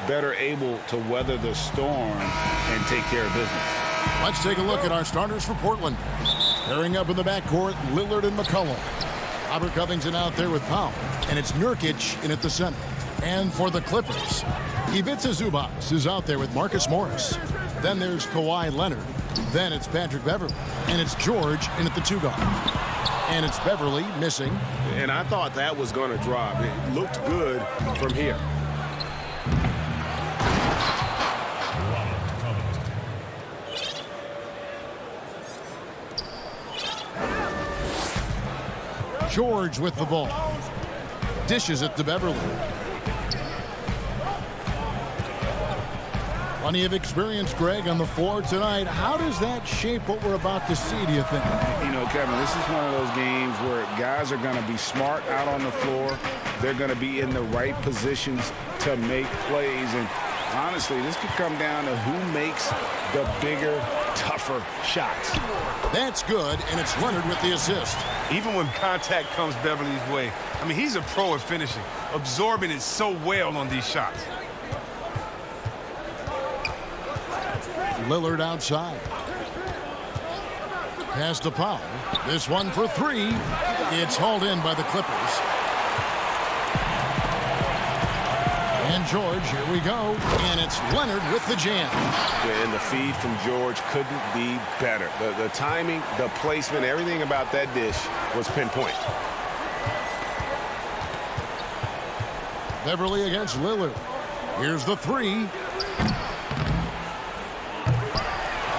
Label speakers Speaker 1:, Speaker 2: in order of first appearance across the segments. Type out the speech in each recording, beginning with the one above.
Speaker 1: Better able to weather the storm and take care of business.
Speaker 2: Let's take a look at our starters for Portland. Pairing up in the backcourt, Lillard and McCollum. Robert Covington out there with Powell, and it's Nurkic in at the center. And for the Clippers, Ivica Zubac is out there with Marcus Morris. Then there's Kawhi Leonard. Then it's Patrick Beverley, and it's George in at the 2-guard. And it's Beverley missing.
Speaker 1: And I thought that was going to drop. It looked good from here.
Speaker 2: George with the ball. Dishes it to Beverley. Plenty of experience, Greg, on the floor tonight. How does that shape what we're about to see, do you think?
Speaker 1: You know, Kevin, this is one of those games where guys are going to be smart out on the floor. They're going to be in the right positions to make plays. And honestly, this could come down to who makes the bigger, tougher shots.
Speaker 2: That's good, and it's Leonard with the assist.
Speaker 3: Even when contact comes Beverly's way, I mean, he's a pro at finishing, absorbing it so well on these shots.
Speaker 2: Lillard outside. Pass to Powell. This one for three. It's hauled in by the Clippers. And George, here we go. And it's Leonard with the jam.
Speaker 1: Yeah, and the feed from George couldn't be better. The timing, the placement, everything about that dish was pinpoint.
Speaker 2: Beverley against Lillard. Here's the three.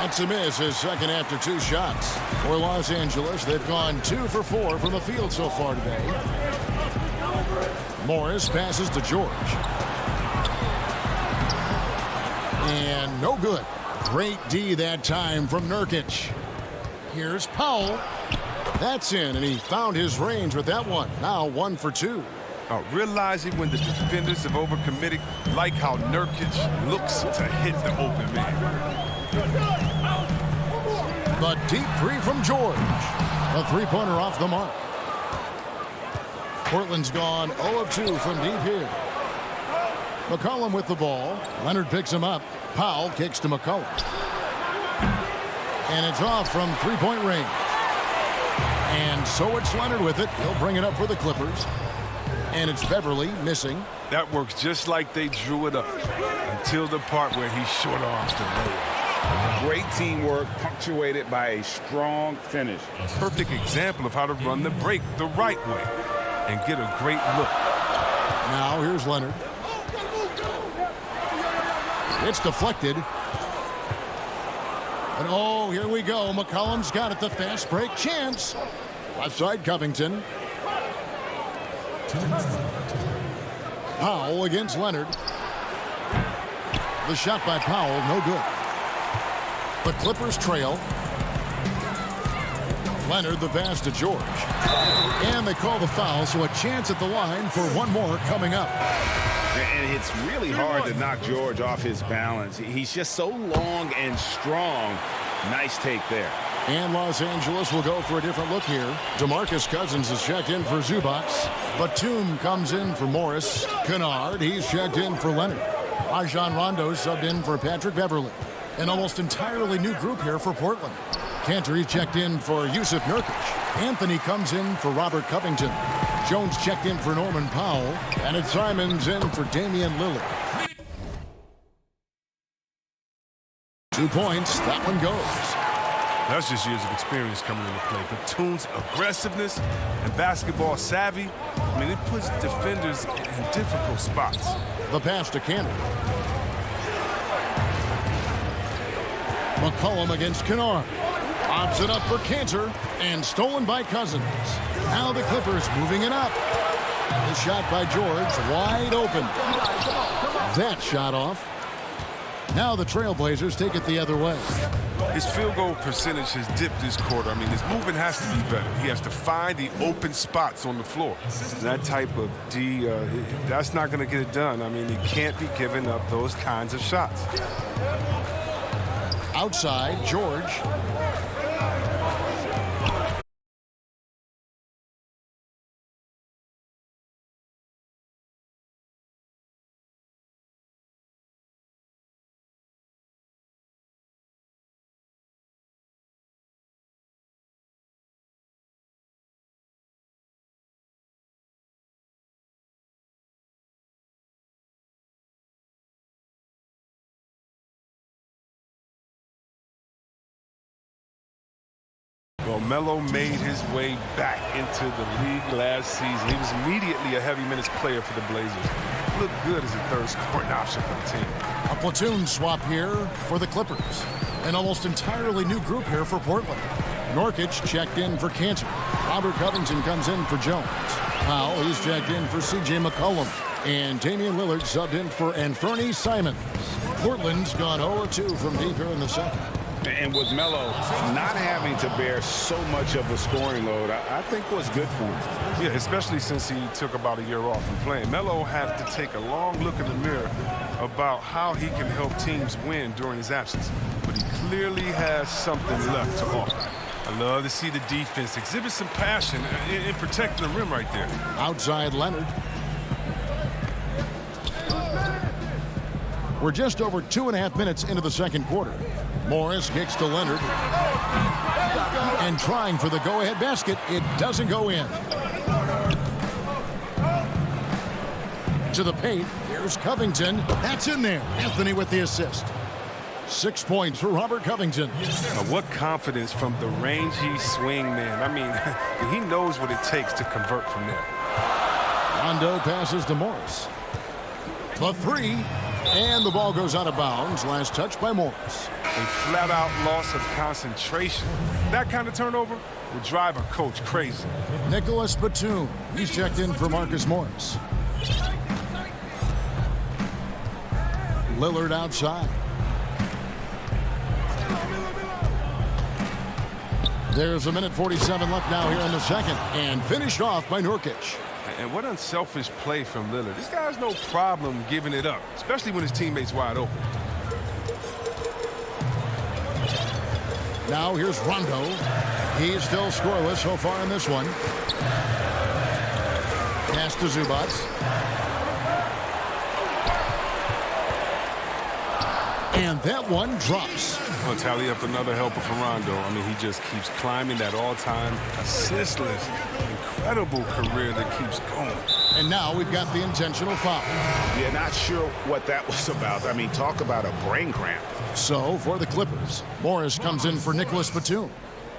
Speaker 2: That's a miss, his second after 2 shots. For Los Angeles, they've gone 2 for 4 from the field so far today. Morris passes to George. And no good. Great D that time from Nurkic. Here's Powell. That's in, and he found his range with that one. Now 1 for 2.
Speaker 3: Realizing when the defenders have overcommitted, like how Nurkic looks to hit the open man.
Speaker 2: The deep three from George. A three-pointer off the mark. Portland's gone 0 of 2 from deep here. McCollum with the ball. Leonard picks him up. Powell kicks to McCollum. And it's off from three-point range. And so it's Leonard with it. He'll bring it up for the Clippers. And it's Beverley missing.
Speaker 3: That works just like they drew it up until the part where he short arms the layup.
Speaker 1: Great teamwork punctuated by a strong finish.
Speaker 3: A perfect example of how to run the break the right way and get a great look.
Speaker 2: Now here's Leonard. It's deflected. And oh, here we go. McCollum's got it. The fast break chance. Left side Covington. Powell against Leonard. The shot by Powell, no good. The Clippers trail. Leonard the pass to George. And they call the foul, so a chance at the line for one more coming up.
Speaker 1: And it's really hard to knock George off his balance. He's just so long and strong. Nice take there.
Speaker 2: And Los Angeles will go for a different look here. DeMarcus Cousins is checked in for Zubac. Batum comes in for Morris. Kennard, he's checked in for Leonard. Rajon Rondo subbed in for Patrick Beverly. An almost entirely new group here for Portland. Cantor checked in for Yusuf Nurkic. Anthony comes in for Robert Covington. Jones checked in for Norman Powell. And it's Simons in for Damian Lillard. 2 points. That one goes.
Speaker 3: That's just years of experience coming into play. Batum's aggressiveness and basketball savvy, I mean, it puts defenders in difficult spots.
Speaker 2: The pass to Cantor. McCollum against Kennard. Lobs it up for Cantor and stolen by Cousins. Now the Clippers moving it up. The shot by George wide open. That shot off. Now the Trailblazers take it the other way.
Speaker 3: His field goal percentage has dipped this quarter. I mean, his movement has to be better. He has to find the open spots on the floor. That type of D, that's not going to get it done. I mean, he can't be giving up those kinds of shots.
Speaker 2: Outside, George.
Speaker 3: Well, Melo made his way back into the league last season. He was immediately a heavy minutes player for the Blazers. Looked good as a third scoring option for the team.
Speaker 2: A platoon swap here for the Clippers. An almost entirely new group here for Portland. Nurkic checked in for Cantor. Robert Covington comes in for Jones. Powell, he's checked in for C.J. McCollum. And Damian Lillard subbed in for Anthony Simons. Portland's gone 0-2 from deep here in the second.
Speaker 1: And with Melo not having to bear so much of a scoring load, I think was good for him.
Speaker 3: Yeah, especially since he took about a year off from playing. Melo had to take a long look in the mirror about how he can help teams win during his absence. But he clearly has something left to offer. I love to see the defense exhibit some passion in protecting the rim right there.
Speaker 2: Outside Leonard. We're just over 2.5 minutes into the second quarter. Morris kicks to Leonard. And trying for the go-ahead basket. It doesn't go in. To the paint. Here's Covington. That's in there. Anthony with the assist. 6 points for Robert Covington.
Speaker 3: Now, what confidence from the rangy swing man. I mean, he knows what it takes to convert from there.
Speaker 2: Rondo passes to Morris. The three. And the ball goes out of bounds. Last touch by Morris.
Speaker 3: A flat-out loss of concentration. That kind of turnover will drive a coach crazy.
Speaker 2: Nicholas Batum. He's checked in for Marcus Morris. Lillard outside. There's 1:47 left now here in the second. And finished off by Nurkic.
Speaker 3: And what unselfish play from Lillard. This guy has no problem giving it up, especially when his teammate's wide open.
Speaker 2: Now here's Rondo. He's still scoreless so far in this one. Pass to Zubac. And that one drops.
Speaker 3: Well, tally up another helper for Rondo. I mean, he just keeps climbing that all-time assist list. Incredible career that keeps going.
Speaker 2: And now we've got the intentional foul.
Speaker 1: Yeah, not sure what that was about. I mean, talk about a brain cramp.
Speaker 2: So, for the Clippers, Morris comes in for Nicholas Batum.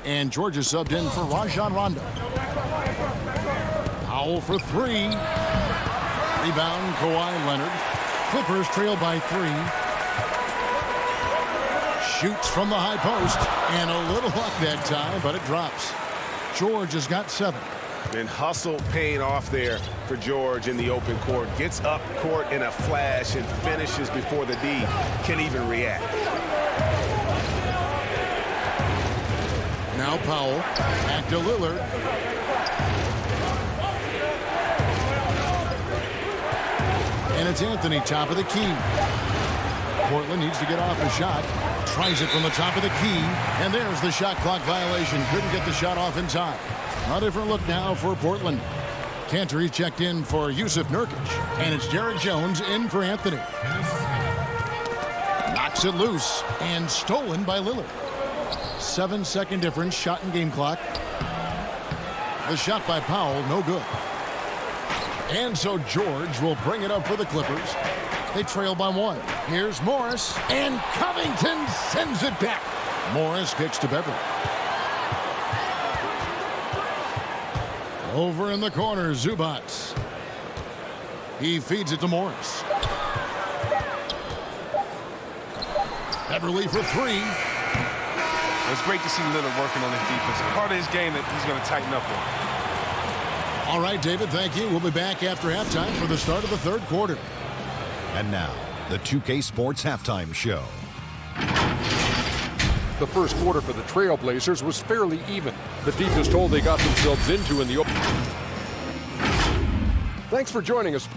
Speaker 2: And Georgia subbed in for Rajon Rondo. Powell for three. Rebound, Kawhi Leonard. Clippers trail by 3. Shoots from the high post. And a little luck that time, but it drops. George has got 7.
Speaker 1: And hustle paying off there for George in the open court. Gets up court in a flash and finishes before the D can even react.
Speaker 2: Now Powell. Back to Lillard. And it's Anthony, top of the key. Portland needs to get off a shot. Tries it from the top of the key. And there's the shot clock violation. Couldn't get the shot off in time. A different look now for Portland. Cantor checked in for Yusuf Nurkic. And it's Jared Jones in for Anthony. Knocks it loose and stolen by Lillard. 7-second difference, shot and game clock. The shot by Powell, no good. And so George will bring it up for the Clippers. They trail by 1. Here's Morris, and Covington sends it back. Morris kicks to Beverly. Over in the corner, Zubats. He feeds it to Morris. Beverly for 3.
Speaker 3: It's great to see Lillard working on his defense. Part of his game that he's going to tighten up on.
Speaker 2: All right, David, thank you. We'll be back after halftime for the start of the third quarter.
Speaker 4: And now, the 2K Sports Halftime Show.
Speaker 5: The first quarter for the Trailblazers was fairly even. The deepest hole they got themselves into in the open. Thanks for joining us.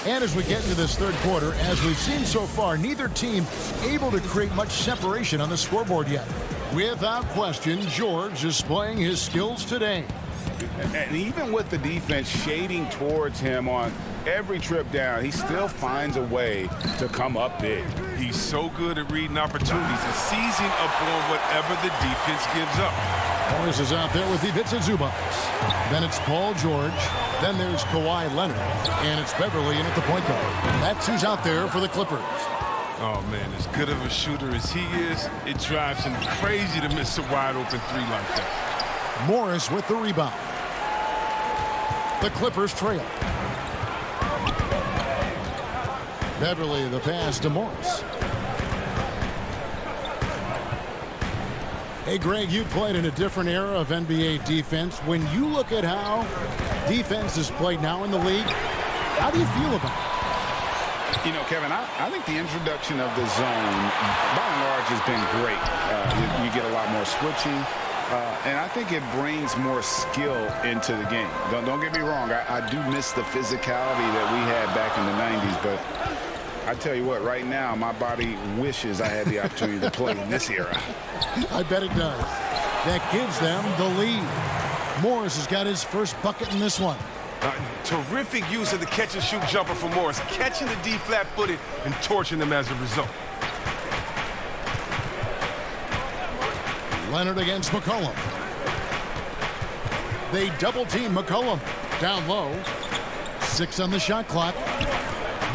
Speaker 2: And as we get into this third quarter, as we've seen so far, neither team able to create much separation on the scoreboard yet. Without question, George displaying his skills today.
Speaker 1: And even with the defense shading towards him on every trip down, he still finds a way to come up big.
Speaker 3: He's so good at reading opportunities and seizing up on whatever the defense gives up.
Speaker 2: Morris is out there with Ivica Zubats. Then it's Paul George. Then there's Kawhi Leonard. And it's Beverly in at the point guard. That's who's out there for the Clippers.
Speaker 3: Oh, man, as good of a shooter as he is, it drives him crazy to miss a wide-open 3 like that.
Speaker 2: Morris with the rebound. The Clippers trail. Beverly the pass to Morris. Hey, Greg, you played in a different era of NBA defense. When you look at how defense is played now in the league, how do you feel about it?
Speaker 1: You know, Kevin, I think the introduction of the zone, by and large, has been great. You get a lot more switching, and I think it brings more skill into the game. Don't get me wrong. I do miss the physicality that we had back in the 90s, but I tell you what, right now, my body wishes I had the opportunity to play in this era.
Speaker 2: I bet it does. That gives them the lead. Morris has got his first bucket in this one.
Speaker 3: Terrific use of the catch-and-shoot jumper for Morris, catching the D flat-footed and torching them as a result.
Speaker 2: Leonard against McCollum. They double-team McCollum. Down low. 6 on the shot clock.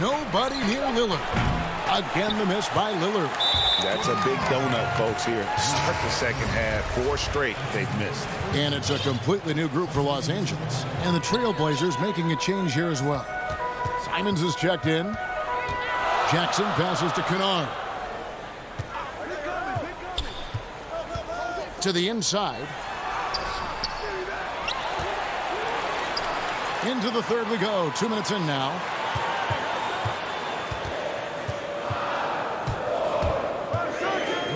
Speaker 2: Nobody near Lillard. Again, the miss by Lillard.
Speaker 1: That's a big donut, folks, here. Start the second half. 4 straight they've missed.
Speaker 2: And it's a completely new group for Los Angeles. And the Trailblazers making a change here as well. Simons is checked in. Jackson passes to Kennard. To the inside. Into the third we go. 2 minutes in now.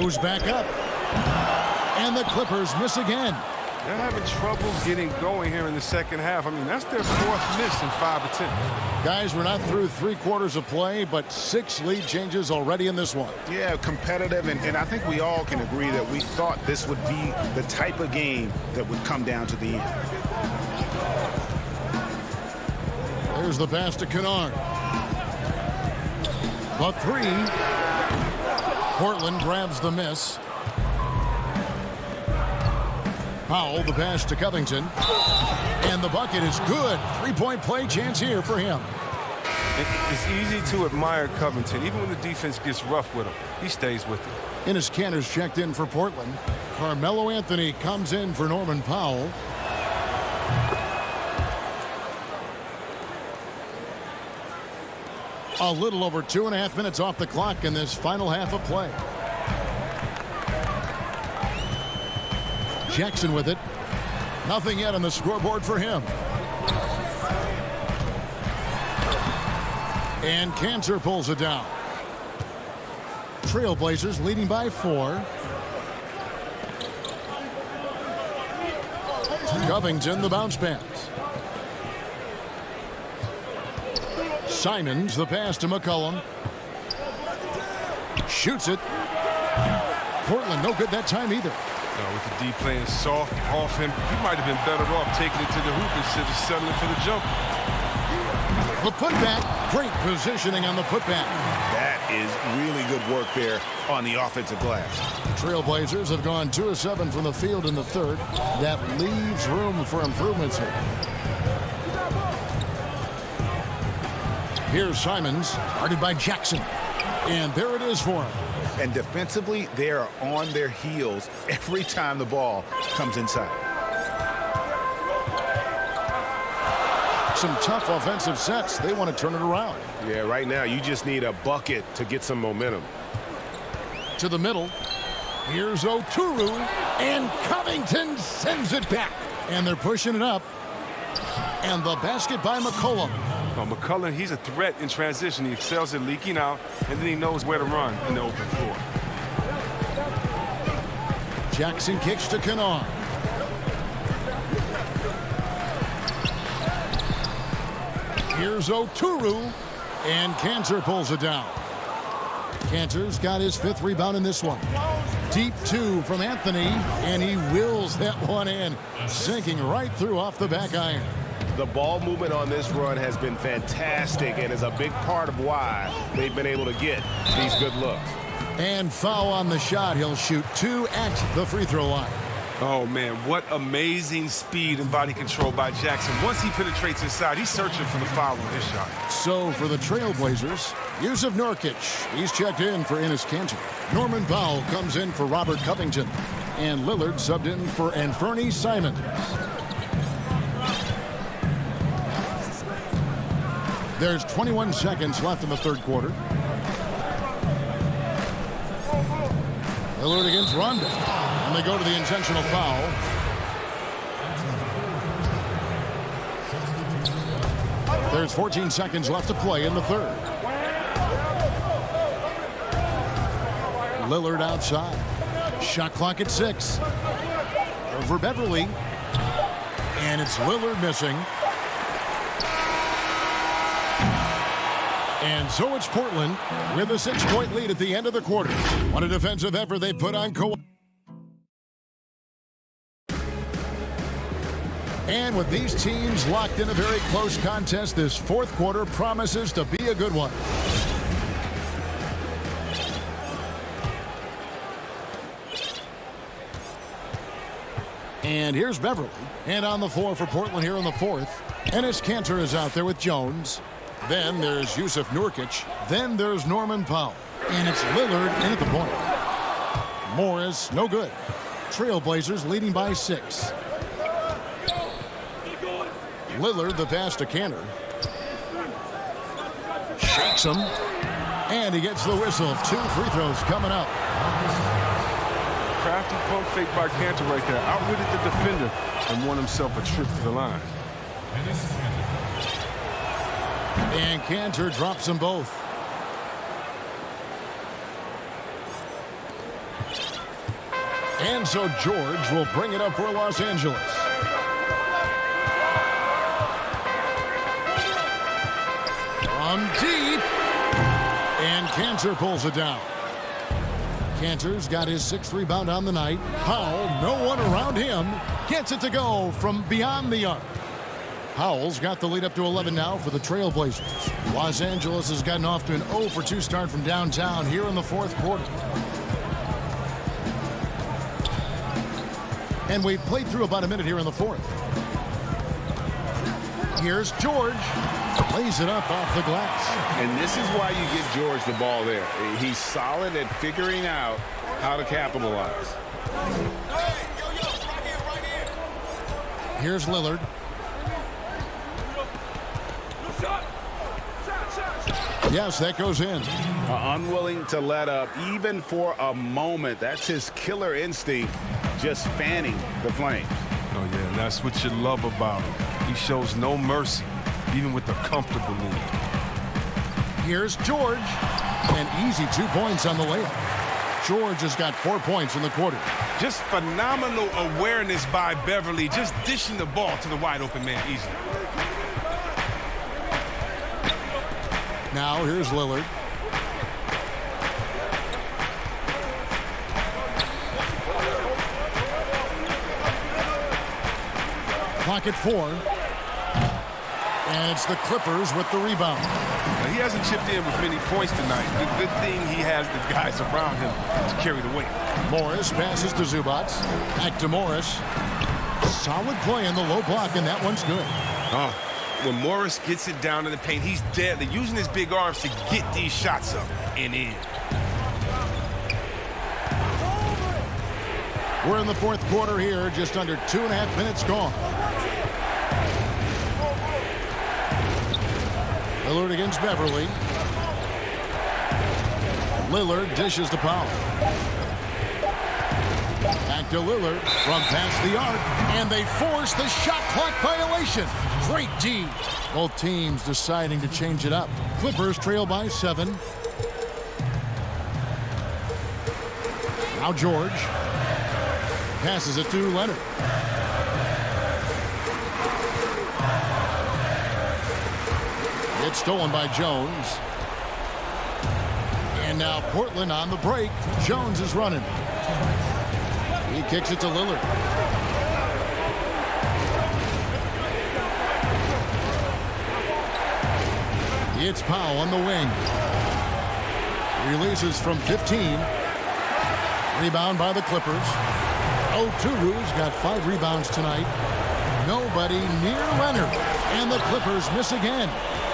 Speaker 2: Goes back up. And the Clippers miss again.
Speaker 3: They're having trouble getting going here in the second half. I mean, that's their 4th miss in 5 attempts.
Speaker 2: Guys, we're not through 3 quarters of play, but 6 lead changes already in this one.
Speaker 1: Yeah, competitive, and I think we all can agree that we thought this would be the type of game that would come down to the end.
Speaker 2: There's the pass to Kennard. The 3. Portland grabs the miss. Powell, the pass to Covington. And the bucket is good. 3-point play chance here for him.
Speaker 3: It's easy to admire Covington. Even when the defense gets rough with him, he stays with it.
Speaker 2: Enes Kanter's checked in for Portland. Carmelo Anthony comes in for Norman Powell. A little over 2.5 minutes off the clock in this final half of play. Jackson with it. Nothing yet on the scoreboard for him. And Cantor pulls it down. Trailblazers leading by 4. Covington the bounce pass. Simons the pass to McCollum. Shoots it. Portland no good that time either.
Speaker 3: With the D playing soft off him, he might have been better off taking it to the hoop instead of settling for the jump.
Speaker 2: The putback. Great positioning on the putback.
Speaker 1: That is really good work there on the offensive glass.
Speaker 2: Trailblazers have gone 2 of 7 from the field in the third. That leaves room for improvements here. Here's Simons, guarded by Jackson. And there it is for him.
Speaker 1: And defensively, they are on their heels every time the ball comes inside.
Speaker 2: Some tough offensive sets. They want to turn it around.
Speaker 6: Yeah, right now you just need a bucket to get some momentum.
Speaker 2: To the middle. Here's Oturu. And Covington sends it back. And they're pushing it up. And the basket by McCollum.
Speaker 3: McCullough, he's a threat in transition. He excels at leaking out, and then he knows where to run in the open floor.
Speaker 2: Jackson kicks to Kennard. Here's Oturu, and Cantor pulls it down. Cantor's got his 5th rebound in this one. Deep 2 from Anthony, and he wills that one in, sinking right through off the back iron.
Speaker 6: The ball movement on this run has been fantastic and is a big part of why they've been able to get these good looks.
Speaker 2: And foul on the shot. He'll shoot 2 at the free throw line.
Speaker 3: Oh, man, what amazing speed and body control by Jackson. Once he penetrates inside, he's searching for the foul on his shot.
Speaker 2: So for the Trailblazers, Yusuf Nurkic. He's checked in for Enes Kanter. Norman Powell comes in for Robert Covington. And Lillard subbed in for Anfernee Simons. There's 21 seconds left in the third quarter. Lillard against Rondo. And they go to the intentional foul. There's 14 seconds left to play in the third. Lillard outside. Shot clock at 6. Over Beverly. And it's Lillard missing. And so it's Portland with a 6-point lead at the end of the quarter. What a defensive effort they put on Kawhi. And with these teams locked in a very close contest, this fourth quarter promises to be a good one. And here's Beverly. And on the floor for Portland here in the fourth. Enes Kanter is out there with Jones. Then there's Yusuf Nurkic. Then there's Norman Powell. And it's Lillard in at the point. Morris, no good. Trailblazers leading by 6. Lillard, the pass to Kanter. Shakes him. And he gets the whistle. 2 free throws coming up.
Speaker 3: Crafty pump fake by Kanter right there. Outwitted the defender and won himself a trip to the line.
Speaker 2: And Kanter drops them both. And so George will bring it up for Los Angeles. From deep. And Kanter pulls it down. Kanter's got his 6th rebound on the night. Powell, no one around him, gets it to go from beyond the arc. Powell's got the lead up to 11 now for the Trailblazers. Los Angeles has gotten off to an 0 for 2 start from downtown here in the fourth quarter. And we've played through about a minute here in the fourth. Here's George. Lays it up off the glass.
Speaker 1: And this is why you get George the ball there. He's solid at figuring out how to capitalize.
Speaker 2: Here's Lillard. Yes, that goes in.
Speaker 1: Unwilling to let up even for a moment. That's his killer instinct, just fanning the flames.
Speaker 3: Oh, yeah, and that's what you love about him. He shows no mercy, even with a comfortable lead.
Speaker 2: Here's George. An easy 2 points on the layup. George has got 4 points in the quarter.
Speaker 3: Just phenomenal awareness by Beverly, just dishing the ball to the wide open man easily.
Speaker 2: Now here's Lillard. clock at 4. And it's the Clippers with the rebound.
Speaker 3: Now, he hasn't chipped in with many points tonight. The good thing he has the guys around him to carry the weight.
Speaker 2: Morris passes to Zubats. Back to Morris. Solid play in the low block, and that one's good.
Speaker 3: Oh, when Morris gets it down in the paint, he's deadly, using his big arms to get these shots up and in.
Speaker 2: We're in the fourth quarter here, just under 2.5 minutes gone. Lillard against Beverly. Lillard dishes to Powell. Back to Lillard from past the arc, and they force the shot clock violation. Great D. Both teams deciding to change it up. Clippers trail by 7. Now George passes it to Leonard. It's stolen by Jones. And now Portland on the break. Jones is running. He kicks it to Lillard. It's Powell on the wing. Releases from 15. Rebound by the Clippers. Oturu's got 5 rebounds tonight. Nobody near Leonard. And the Clippers miss again.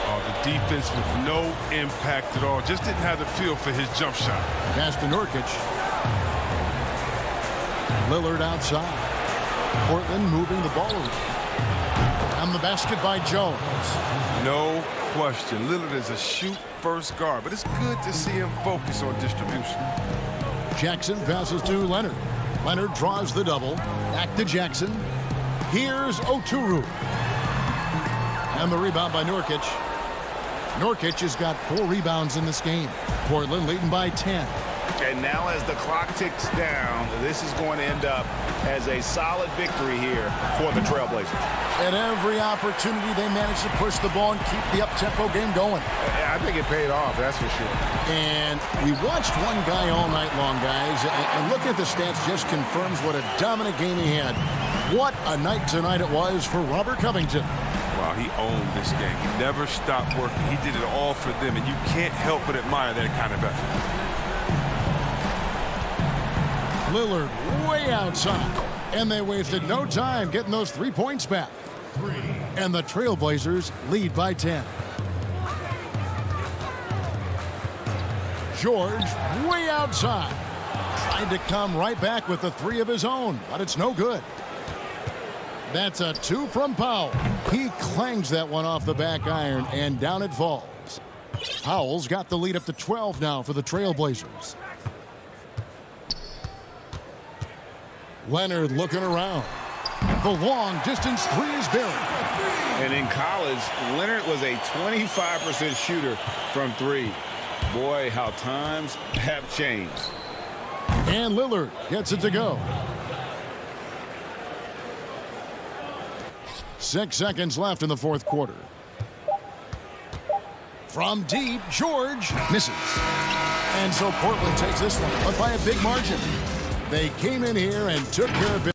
Speaker 3: Oh, the defense with no impact at all. Just didn't have the feel for his jump shot.
Speaker 2: Pass to Nurkic. Lillard outside. Portland moving the ball around. And the basket by Jones.
Speaker 3: No question. Lillard is a shoot-first guard, but it's good to see him focus on distribution.
Speaker 2: Jackson passes to Leonard. Leonard draws the double. Back to Jackson. Here's Oturu. And the rebound by Nurkic. Nurkic has got 4 rebounds in this game. Portland leading by 10.
Speaker 1: And now as the clock ticks down, this is going to end up as a solid victory here for the Trailblazers.
Speaker 2: At every opportunity, they manage to push the ball and keep the up-tempo game going.
Speaker 1: I think it paid off, that's for sure.
Speaker 2: And we watched one guy all night long, guys, and looking at the stats just confirms what a dominant game he had. What a night tonight it was for Robert Covington.
Speaker 3: Wow, he owned this game. He never stopped working. He did it all for them, and you can't help but admire that kind of effort.
Speaker 2: Lillard way outside, and they wasted no time getting those 3 points back. And the Trailblazers lead by 10. George way outside. Tried to come right back with the 3 of his own, but it's no good. That's a 2 from Powell. He clangs that one off the back iron, and down it falls. Powell's got the lead up to 12 now for the Trailblazers. Leonard looking around. The long distance 3 is buried.
Speaker 1: And in college, Leonard was a 25% shooter from 3. Boy, how times have changed.
Speaker 2: And Lillard gets it to go. 6 seconds left in the fourth quarter. From deep, George misses. And so Portland takes this one, but by a big margin. They came in here and took care of business.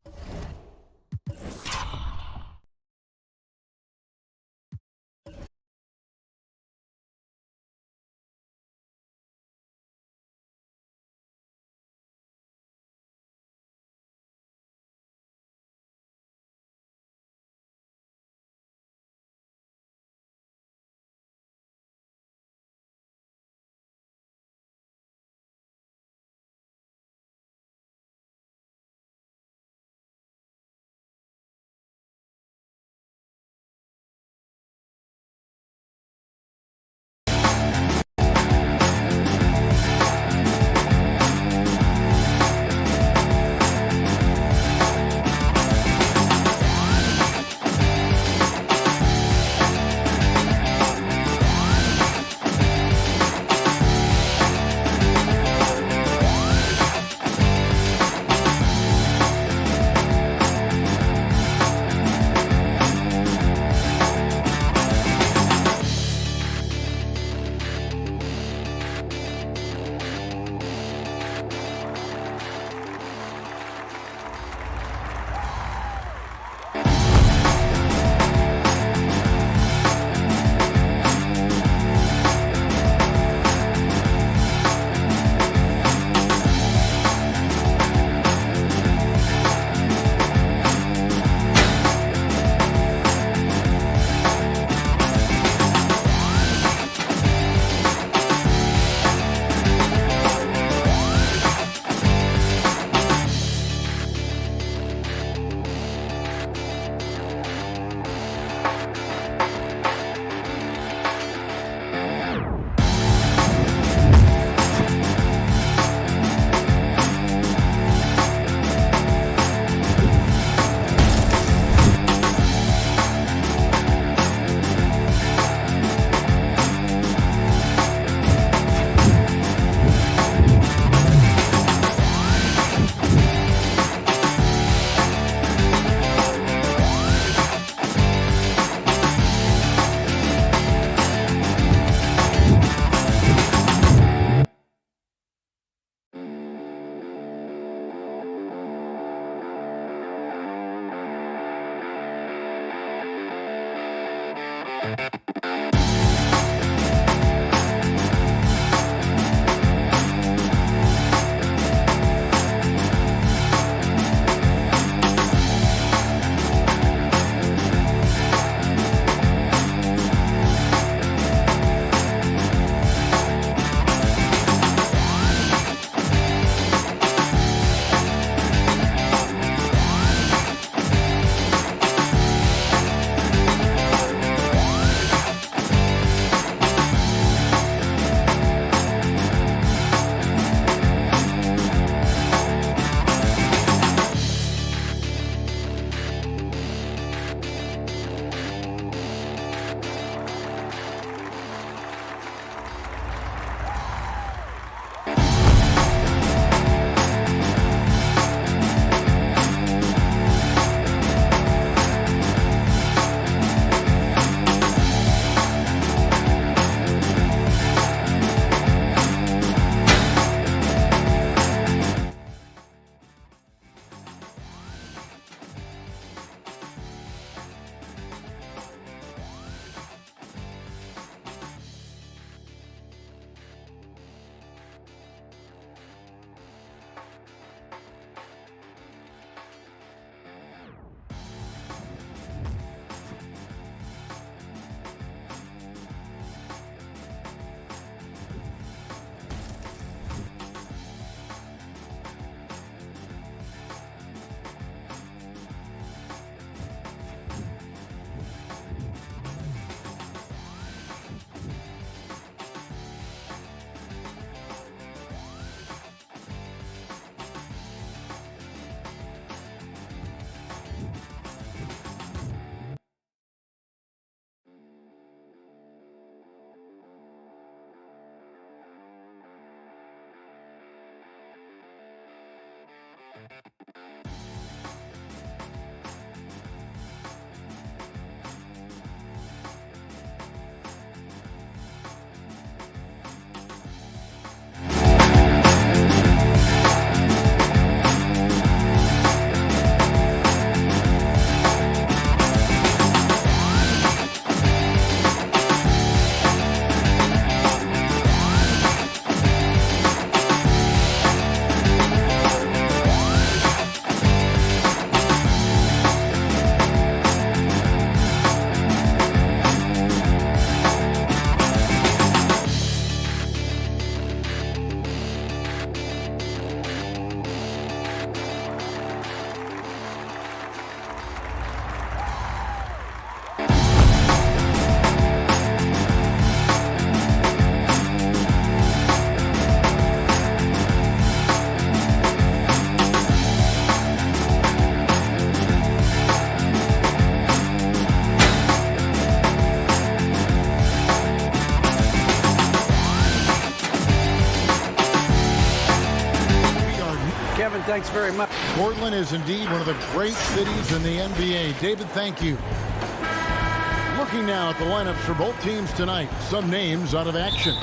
Speaker 7: Thanks very much.
Speaker 2: Portland is indeed one of the great cities in the NBA. David, thank you. Looking now at the lineups for both teams tonight. Some names out of action.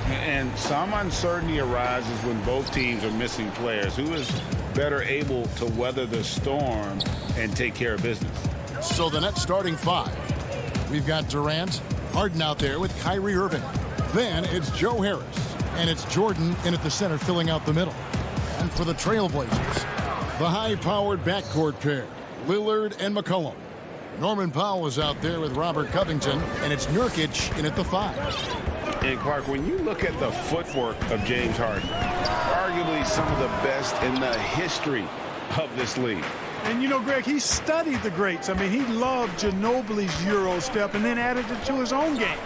Speaker 1: And some uncertainty arises when both teams are missing players. Who is better able to weather the storm and take care of business?
Speaker 2: So the Nets starting five. We've got Durant, Harden out there with Kyrie Irving. Then it's Joe Harris. And it's Jordan in at the center filling out the middle. And for the Trailblazers, the high-powered backcourt pair, Lillard and McCollum. Norman Powell is out there with Robert Covington, and it's Nurkic in at the five.
Speaker 1: And Clark, when you look at the footwork of James Harden, arguably some of the best in the history of this league.
Speaker 8: And, you know, Greg, he studied the greats. I mean, he loved Ginobili's Euro step and then added it to his own game.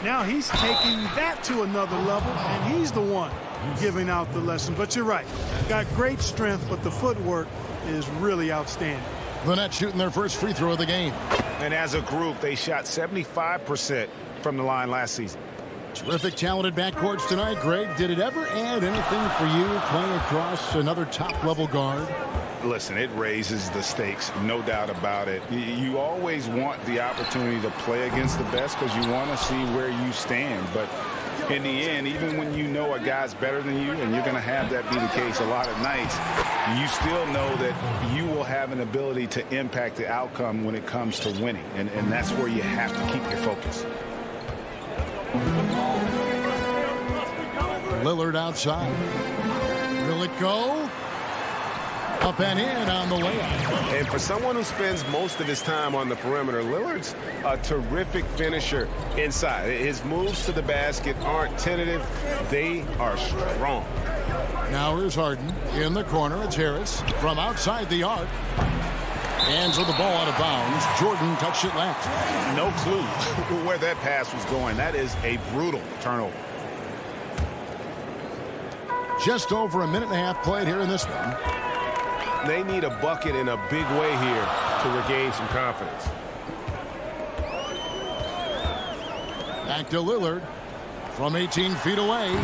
Speaker 8: Now he's taking that to another level, and he's the one giving out the lesson. But you're right. Got great strength, but the footwork is really outstanding.
Speaker 2: The Nets shooting their first free throw of the game.
Speaker 1: And as a group, they shot 75% from the line last season.
Speaker 2: Terrific, talented backcourts tonight. Greg, did it ever add anything for you playing across another top-level guard?
Speaker 1: Listen, it raises the stakes, no doubt about it. You always want the opportunity to play against the best because you want to see where you stand. But in the end, even when you know a guy's better than you, and you're going to have that be the case a lot of nights, you still know that you will have an ability to impact the outcome when it comes to winning. And that's where you have to keep your focus.
Speaker 2: Lillard outside. Will it go? Up and in on the layup.
Speaker 6: And for someone who spends most of his time on the perimeter, Lillard's a terrific finisher inside. His moves to the basket aren't tentative. They are strong.
Speaker 2: Now here's Harden. In the corner, it's Harris. From outside the arc. Hands of the ball out of bounds. Jordan touched it left.
Speaker 1: No clue where that pass was going. That is a brutal turnover.
Speaker 2: Just over a minute and a half played here in this one.
Speaker 6: They need a bucket in a big way here to regain some confidence.
Speaker 2: Back to Lillard from 18 feet away.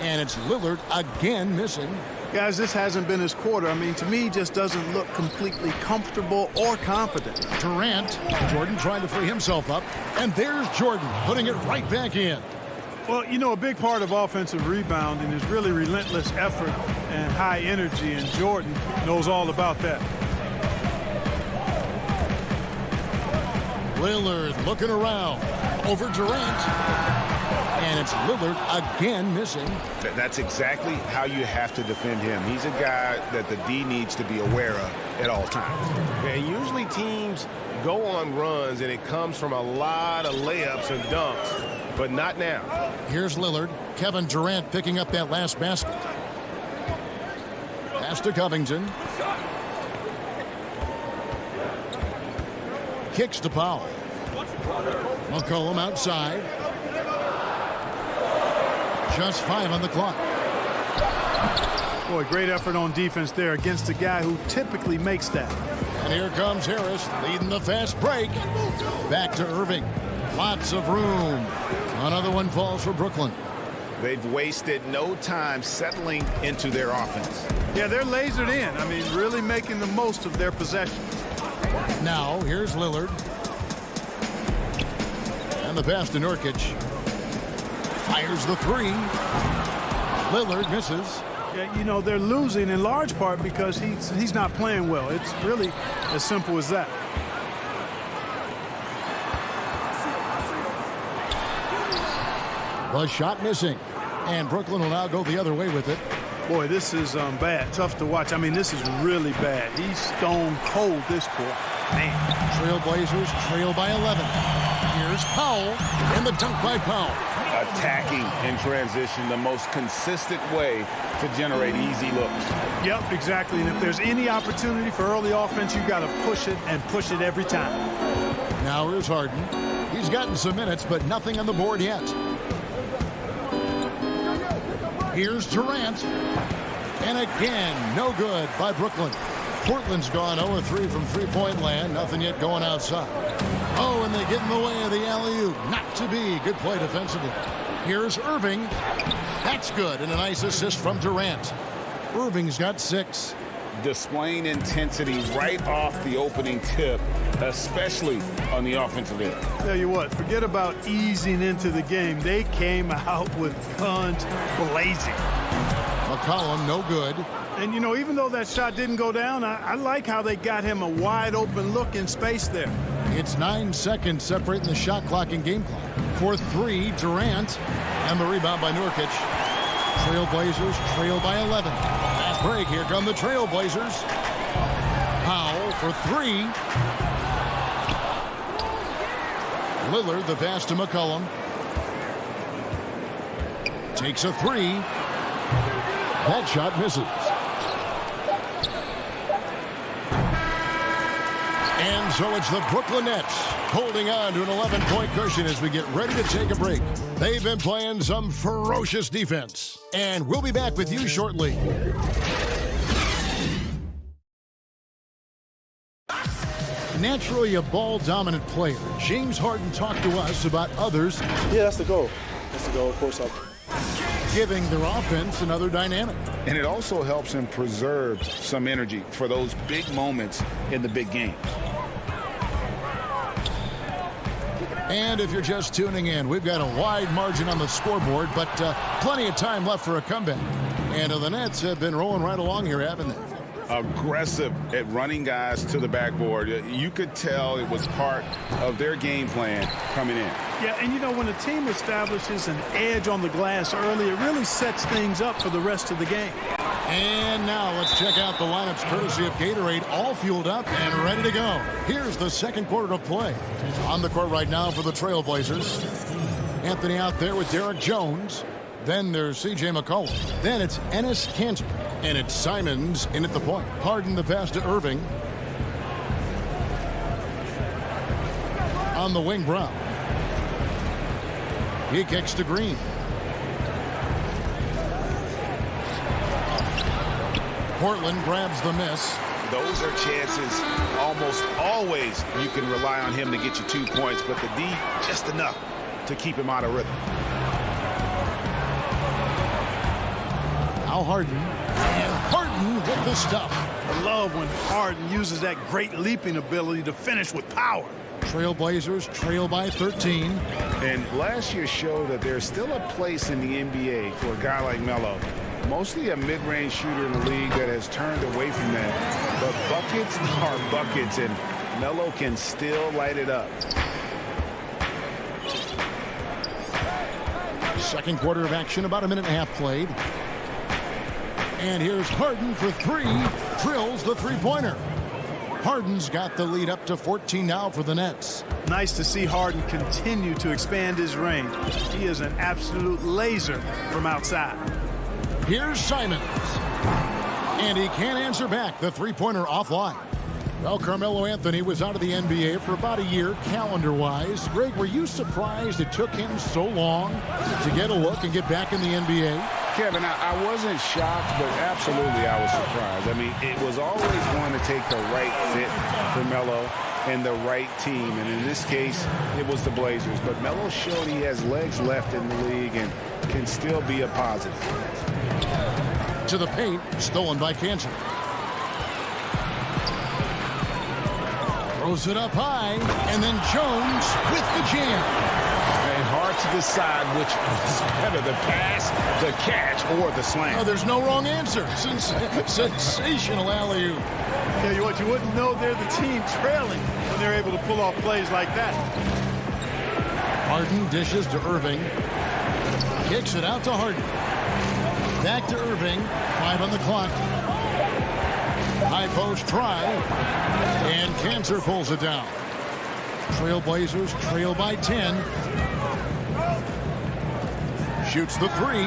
Speaker 2: And it's Lillard again missing.
Speaker 8: Guys, this hasn't been his quarter. I mean, to me, he just doesn't look completely comfortable or confident.
Speaker 2: Durant. Jordan trying to free himself up. And there's Jordan putting it right back in.
Speaker 8: Well, you know, a big part of offensive rebounding is really relentless effort and high energy, and Jordan knows all about that.
Speaker 2: Lillard looking around. Over Durant. And it's Lillard again missing.
Speaker 1: That's exactly how you have to defend him. He's a guy that the D needs to be aware of at all times.
Speaker 6: And usually teams go on runs, and it comes from a lot of layups and dunks. But not now.
Speaker 2: Here's Lillard. Kevin Durant picking up that last basket. Pass to Covington. Kicks to Powell. McCollum outside. Just 5 on the clock.
Speaker 8: Boy, great effort on defense there against a guy who typically makes that.
Speaker 2: And here comes Harris leading the fast break. Back to Irving. Lots of room. Another one falls for Brooklyn.
Speaker 1: They've wasted no time settling into their offense.
Speaker 8: Yeah, they're lasered in. I mean, really making the most of their possessions.
Speaker 2: Now, here's Lillard. And the pass to Nurkic. Fires the three. Lillard misses.
Speaker 8: Yeah, you know, they're losing in large part because he's not playing well. It's really as simple as that.
Speaker 2: The shot missing. And Brooklyn will now go the other way with it.
Speaker 8: Boy, this is bad. Tough to watch. I mean, this is really bad. He's stone cold this quarter. Man.
Speaker 2: Trailblazers trail by 11. Here's Powell. And the dunk by Powell.
Speaker 1: Attacking in transition, the most consistent way to generate easy looks.
Speaker 8: Yep, exactly. And if there's any opportunity for early offense, you got to push it and push it every time.
Speaker 2: Now here's Harden. He's gotten some minutes, but nothing on the board yet. Here's Durant. And again, no good by Brooklyn. Portland's gone 0-3 from three-point land. Nothing yet going outside. Oh, and they get in the way of the alley-oop. Not to be. Good play defensively. Here's Irving. That's good. And a nice assist from Durant. Irving's got 6.
Speaker 1: Displaying intensity right off the opening tip, especially on the offensive end.
Speaker 8: Tell you what, forget about easing into the game. They came out with guns blazing.
Speaker 2: McCollum, no good.
Speaker 8: And, you know, even though that shot didn't go down, I like how they got him a wide open look in space there.
Speaker 2: It's 9 seconds separating the shot clock and game clock. For 3, Durant. And the rebound by Nurkic. Trailblazers trail by 11. Fast break. Here come the Trailblazers. Powell for 3. Lillard, the pass to McCollum. Takes a 3. That shot misses. And so it's the Brooklyn Nets holding on to an 11-point cushion as we get ready to take a break. They've been playing some ferocious defense. And we'll be back with you shortly. Naturally a ball-dominant player, James Harden talked to us about others.
Speaker 7: Yeah, that's the goal. That's the goal, of course.
Speaker 2: Giving their offense another dynamic.
Speaker 1: And it also helps him preserve some energy for those big moments in the big games.
Speaker 2: And if you're just tuning in, we've got a wide margin on the scoreboard, but plenty of time left for a comeback. And the Nets have been rolling right along here, haven't they?
Speaker 1: Aggressive at running guys to the backboard. You could tell it was part of their game plan coming in.
Speaker 8: Yeah, and you know, when a team establishes an edge on the glass early, it really sets things up for the rest of the game.
Speaker 2: And now let's check out the lineups courtesy of Gatorade, all fueled up and ready to go. Here's the second quarter of play. On the court right now for the Trailblazers. Anthony out there with Derek Jones. Then there's C.J. McCollum. Then it's Enes Kanter. And it's Simons in at the point. Harden the pass to Irving. On the wing, Brown. He kicks to Green. Portland grabs the miss.
Speaker 1: Those are chances almost always you can rely on him to get you 2 points, but the D just enough to keep him out of rhythm.
Speaker 2: Now Harden. And Harden with the stuff.
Speaker 8: I love when Harden uses that great leaping ability to finish with power.
Speaker 2: Trailblazers trail by 13.
Speaker 1: And last year showed that there's still a place in the NBA for a guy like Melo. Mostly a mid-range shooter in the league that has turned away from that. But buckets are buckets, and Melo can still light it up.
Speaker 2: Second quarter of action, about a minute and a half played. And here's Harden for three. Drills the three-pointer. Harden's got the lead up to 14 now for the Nets.
Speaker 8: Nice to see Harden continue to expand his range. He is an absolute laser from outside.
Speaker 2: Here's Simons. And he can't answer back. The three-pointer offline. Well, Carmelo Anthony was out of the NBA for about a year, calendar-wise. Greg, were you surprised it took him so long to get a look and get back in the NBA?
Speaker 1: Kevin, I wasn't shocked, but absolutely I was surprised. I mean, it was always going to take the right fit for Melo and the right team. And in this case, it was the Blazers. But Melo showed he has legs left in the league and can still be a positive.
Speaker 2: To the paint, stolen by Kanter. Throws it up high, and then Jones with the jam.
Speaker 1: And hard to decide which is better, the pass, the catch, or the slam.
Speaker 2: Oh, there's no wrong answer. Sensational alley-oop.
Speaker 8: Yeah, what you wouldn't know, they're the team trailing when they're able to pull off plays like that.
Speaker 2: Harden dishes to Irving. Kicks it out to Harden. Back to Irving. 5 on the clock. High post try. And Kanter pulls it down. Trailblazers trail by 10. Shoots the three.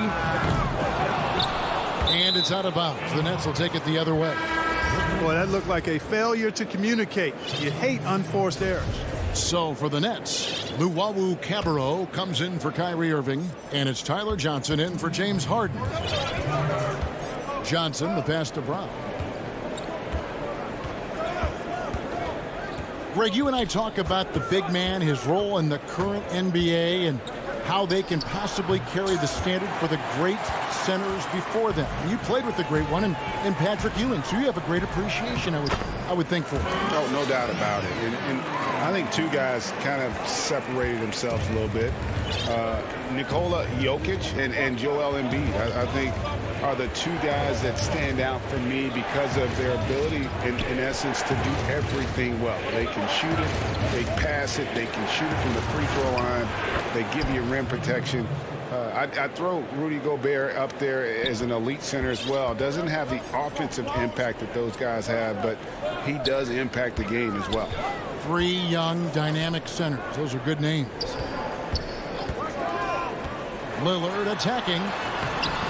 Speaker 2: And it's out of bounds. The Nets will take it the other way.
Speaker 8: Boy, that looked like a failure to communicate. You hate unforced errors.
Speaker 2: So for the Nets, Luwawu Cabarrot comes in for Kyrie Irving, and it's Tyler Johnson in for James Harden. Johnson, the pass to Brown. Greg, you and I talk about the big man, his role in the current NBA, and how they can possibly carry the standard for the great centers before them. You played with the great one in Patrick Ewing, so you have a great appreciation, I would think, for it.
Speaker 1: Oh, no doubt about it. And I think two guys kind of separated themselves a little bit. Nikola Jokic and Joel Embiid, I think, are the two guys that stand out for me because of their ability, in essence, to do everything well. They can shoot it, they pass it, they can shoot it from the free throw line, they give you rim protection. I throw Rudy Gobert up there as an elite center as well. Doesn't have the offensive impact that those guys have, but he does impact the game as well.
Speaker 2: 3 young, dynamic centers. Those are good names. Lillard attacking.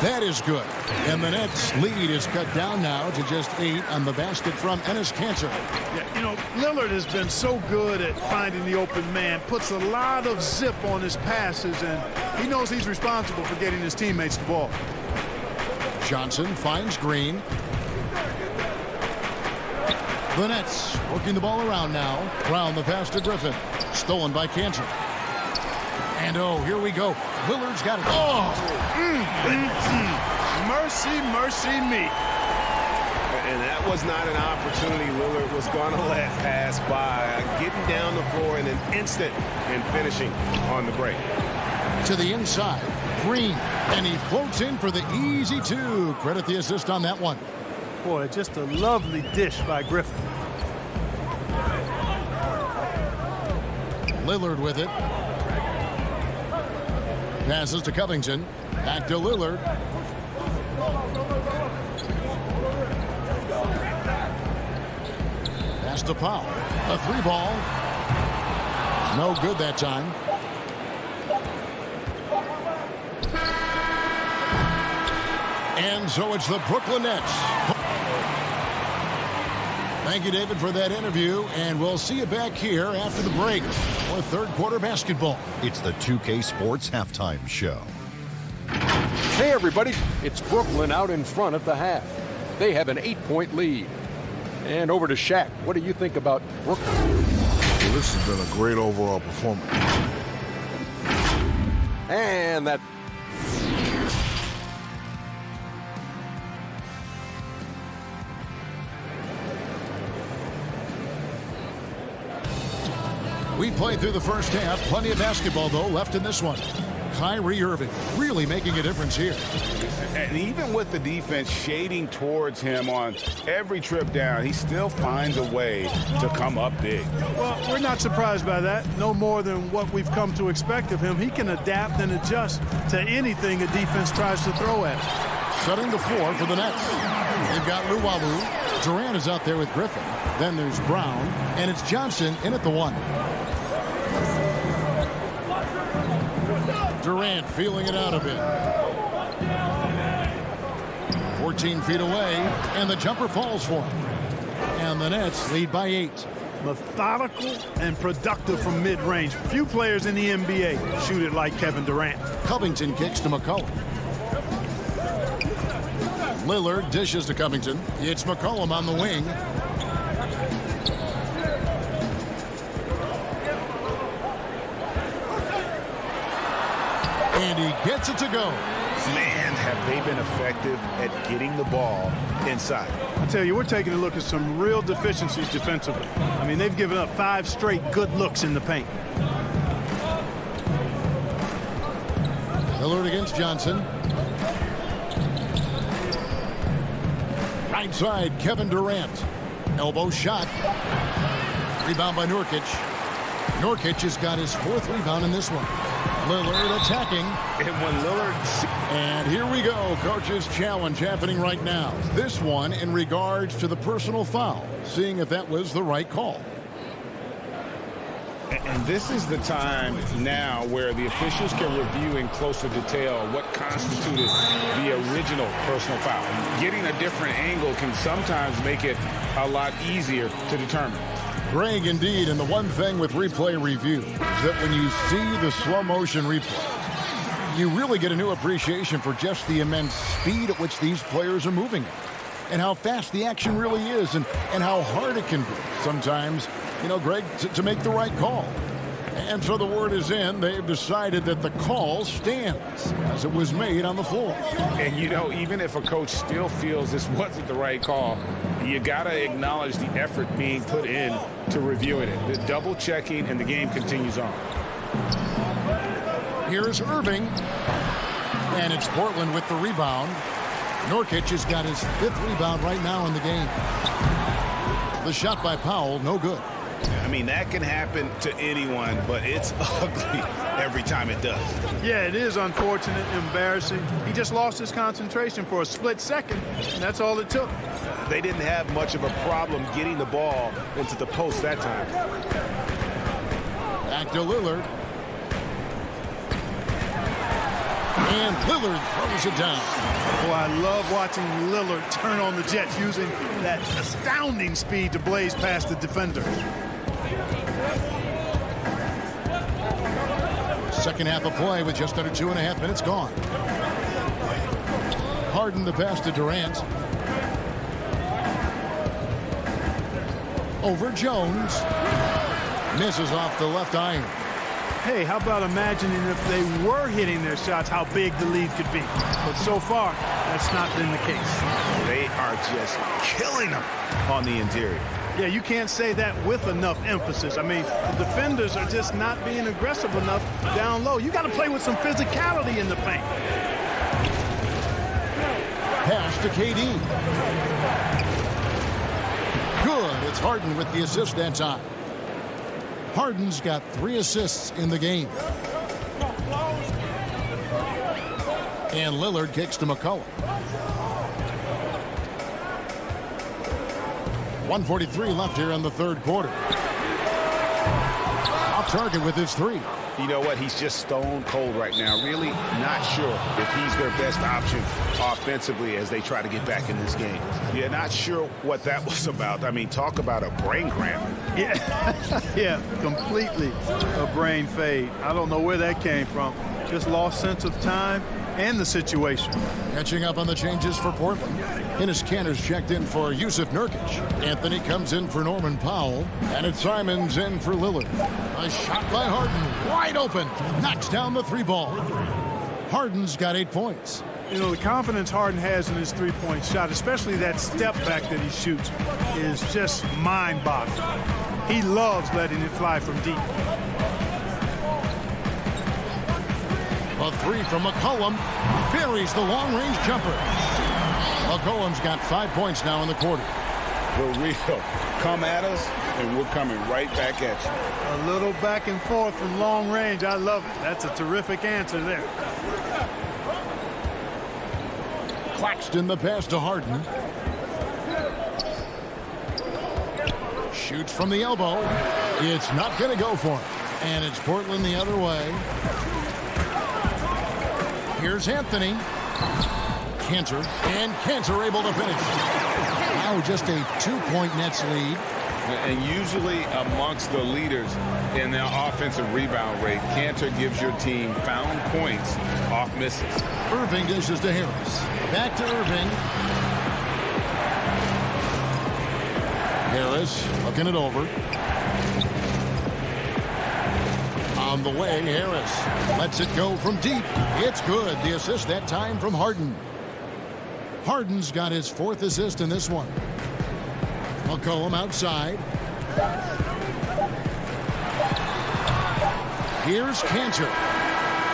Speaker 2: That is good. And the Nets' lead is cut down now to just 8 on the basket from Enes Kanter.
Speaker 8: Yeah, you know, Lillard has been so good at finding the open man, puts a lot of zip on his passes, and he knows he's responsible for getting his teammates the ball.
Speaker 2: Johnson finds Green. The Nets working the ball around now. Brown the pass to Griffin. Stolen by Kanter. And oh, here we go. Lillard's got it. Oh!
Speaker 8: Mercy, mercy me.
Speaker 6: And that was not an opportunity Lillard was going to let pass by. Getting down the floor in an instant and finishing on the break.
Speaker 2: To the inside, Green, and he floats in for the easy two. Credit the assist on that one.
Speaker 8: Boy, just a lovely dish by Griffin.
Speaker 2: Lillard with it. Passes to Covington. Back to Lillard. Pass to Powell. A three ball. No good that time. And so it's the Brooklyn Nets. Thank you, David, for that interview, and we'll see you back here after the break for third quarter basketball.
Speaker 4: It's the 2K Sports Halftime Show.
Speaker 5: Hey, everybody. It's Brooklyn out in front at the half. They have an 8-point lead. And over to Shaq. What do you think about Brooklyn?
Speaker 9: Well, this has been a great overall performance.
Speaker 5: And that...
Speaker 2: We played through the first half. Plenty of basketball, though, left in this one. Kyrie Irving really making a difference here.
Speaker 1: And even with the defense shading towards him on every trip down, he still finds a way to come up big.
Speaker 8: Well, we're not surprised by that. No more than what we've come to expect of him. He can adapt and adjust to anything a defense tries to throw at him.
Speaker 2: Shutting the floor for the Nets. They've got Luwawu. Durant is out there with Griffin. Then there's Brown. And it's Johnson in at the one. Durant feeling it out a bit. 14 feet away, and the jumper falls for him. And the Nets lead by 8.
Speaker 8: Methodical and productive from mid-range. Few players in the NBA shoot it like Kevin Durant.
Speaker 2: Covington kicks to McCollum. Lillard dishes to Covington. It's McCollum on the wing. And he gets it to go.
Speaker 1: Man, have they been effective at getting the ball inside.
Speaker 8: I tell you, we're taking a look at some real deficiencies defensively. I mean, they've given up 5 straight good looks in the paint.
Speaker 2: Lillard against Johnson. Right side, Kevin Durant. Elbow shot. Rebound by Nurkic. Nurkic has got his 4th rebound in this one. Lillard attacking.
Speaker 1: And when Lillard...
Speaker 2: And here we go. Coach's challenge happening right now. This one in regards to the personal foul. Seeing if that was the right call.
Speaker 1: And this is the time now where the officials can review in closer detail what constituted the original personal foul. Getting a different angle can sometimes make it a lot easier to determine.
Speaker 2: Greg, indeed, and the one thing with replay review is that when you see the slow motion replay, you really get a new appreciation for just the immense speed at which these players are moving and how fast the action really is and how hard it can be sometimes, you know, Greg, to make the right call. And so the word is in. They've decided that the call stands as it was made on the floor.
Speaker 1: And, you know, even if a coach still feels this wasn't the right call, you got to acknowledge the effort being put in to reviewing it. The double checking, and the game continues on.
Speaker 2: Here's Irving. And it's Portland with the rebound. Nurkic has got his 5th rebound right now in the game. The shot by Powell, no good.
Speaker 1: I mean, that can happen to anyone, but it's ugly every time it does.
Speaker 8: Yeah, it is unfortunate, embarrassing. He just lost his concentration for a split second, and that's all it took.
Speaker 6: They didn't have much of a problem getting the ball into the post that time.
Speaker 2: Back to Lillard. And Lillard throws it down.
Speaker 8: Boy, I love watching Lillard turn on the Jets using that astounding speed to blaze past the defender.
Speaker 2: Second half of play with just under 2.5 minutes gone. Harden the pass to Durant. Over Jones. Misses off the left iron.
Speaker 8: Hey, how about imagining if they were hitting their shots, how big the lead could be. But so far, that's not been the case.
Speaker 1: They are just killing them on the interior.
Speaker 8: Yeah, you can't say that with enough emphasis. I mean, the defenders are just not being aggressive enough down low. You got to play with some physicality in the paint.
Speaker 2: Pass to KD. Good. It's Harden with the assist that time. Harden's got 3 assists in the game. And Lillard kicks to McCollum. 1:43 left here in the third quarter. Off target with his 3.
Speaker 1: You know what? He's just stone cold right now. Really not sure if he's their best option offensively as they try to get back in this game. Yeah, not sure what that was about. I mean, talk about a brain cramp.
Speaker 8: Yeah, yeah, completely a brain fade. I don't know where that came from. Just lost sense of time and the situation.
Speaker 2: Catching up on the changes for Portland. Enes Kanter's checked in for Yusuf Nurkic. Anthony comes in for Norman Powell. And it's Simons in for Lillard. A shot by Harden. Wide open. Knocks down the 3 ball. Harden's got 8 points.
Speaker 8: You know, the confidence Harden has in his three-point shot, especially that step back that he shoots, is just mind-boggling. He loves letting it fly from deep.
Speaker 2: A 3 from McCollum. Buries the long-range jumper. McCollum's got 5 points now in the quarter.
Speaker 1: For real. Come at us, and we're coming right back at you.
Speaker 8: A little back and forth from long range. I love it. That's a terrific answer there.
Speaker 2: Claxton the pass to Harden. Shoots from the elbow. It's not going to go for him. And it's Portland the other way. Here's Anthony. Kanter. And Kanter able to finish. Now just a 2-point Nets lead.
Speaker 1: And usually amongst the leaders in their offensive rebound rate, Kanter gives your team found points off misses.
Speaker 2: Irving dishes to Harris. Back to Irving. Harris looking it over. On the way, Harris lets it go from deep. It's good. The assist that time from Harden. Harden's got his 4th assist in this one. McCollum outside. Here's Kanter.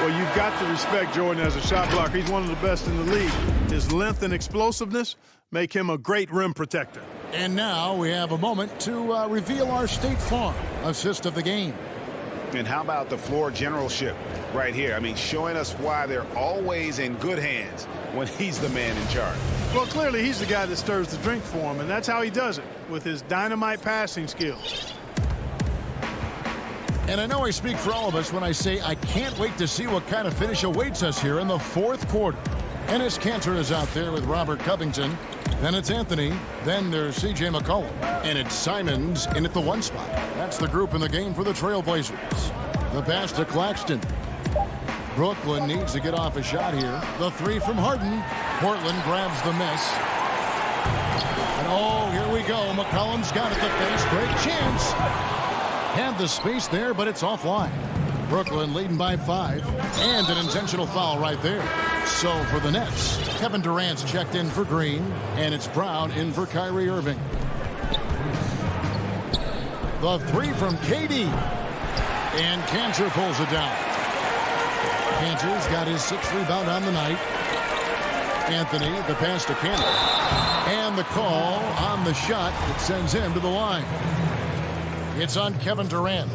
Speaker 8: Well, you've got to respect Jordan as a shot blocker. He's one of the best in the league. His length and explosiveness make him a great rim protector.
Speaker 2: And now we have a moment to reveal our State Farm assist of the game.
Speaker 1: And how about the floor generalship right here? I mean, showing us why they're always in good hands when he's the man in charge.
Speaker 8: Well, clearly he's the guy that stirs the drink for him, and that's how he does it, with his dynamite passing skills.
Speaker 2: And I know I speak for all of us when I say I can't wait to see what kind of finish awaits us here in the 4th quarter. Enes Kanter is out there with Robert Covington. Then it's Anthony. Then there's C.J. McCollum. And it's Simons in at the 1 spot. That's the group in the game for the Trailblazers. The pass to Claxton. Brooklyn needs to get off a shot here. The 3 from Harden. Portland grabs the miss. And oh, here we go. McCollum's got it. The fast break chance. Had the space there, but it's offline. Brooklyn leading by 5. And an intentional foul right there. So for the Nets, Kevin Durant's checked in for Green. And it's Brown in for Kyrie Irving. The 3 from KD. And Kanter pulls it down. Kanter's got his 6th rebound on the night. Anthony, the pass to Kanter. And the call on the shot that sends him to the line. It's on Kevin Durant.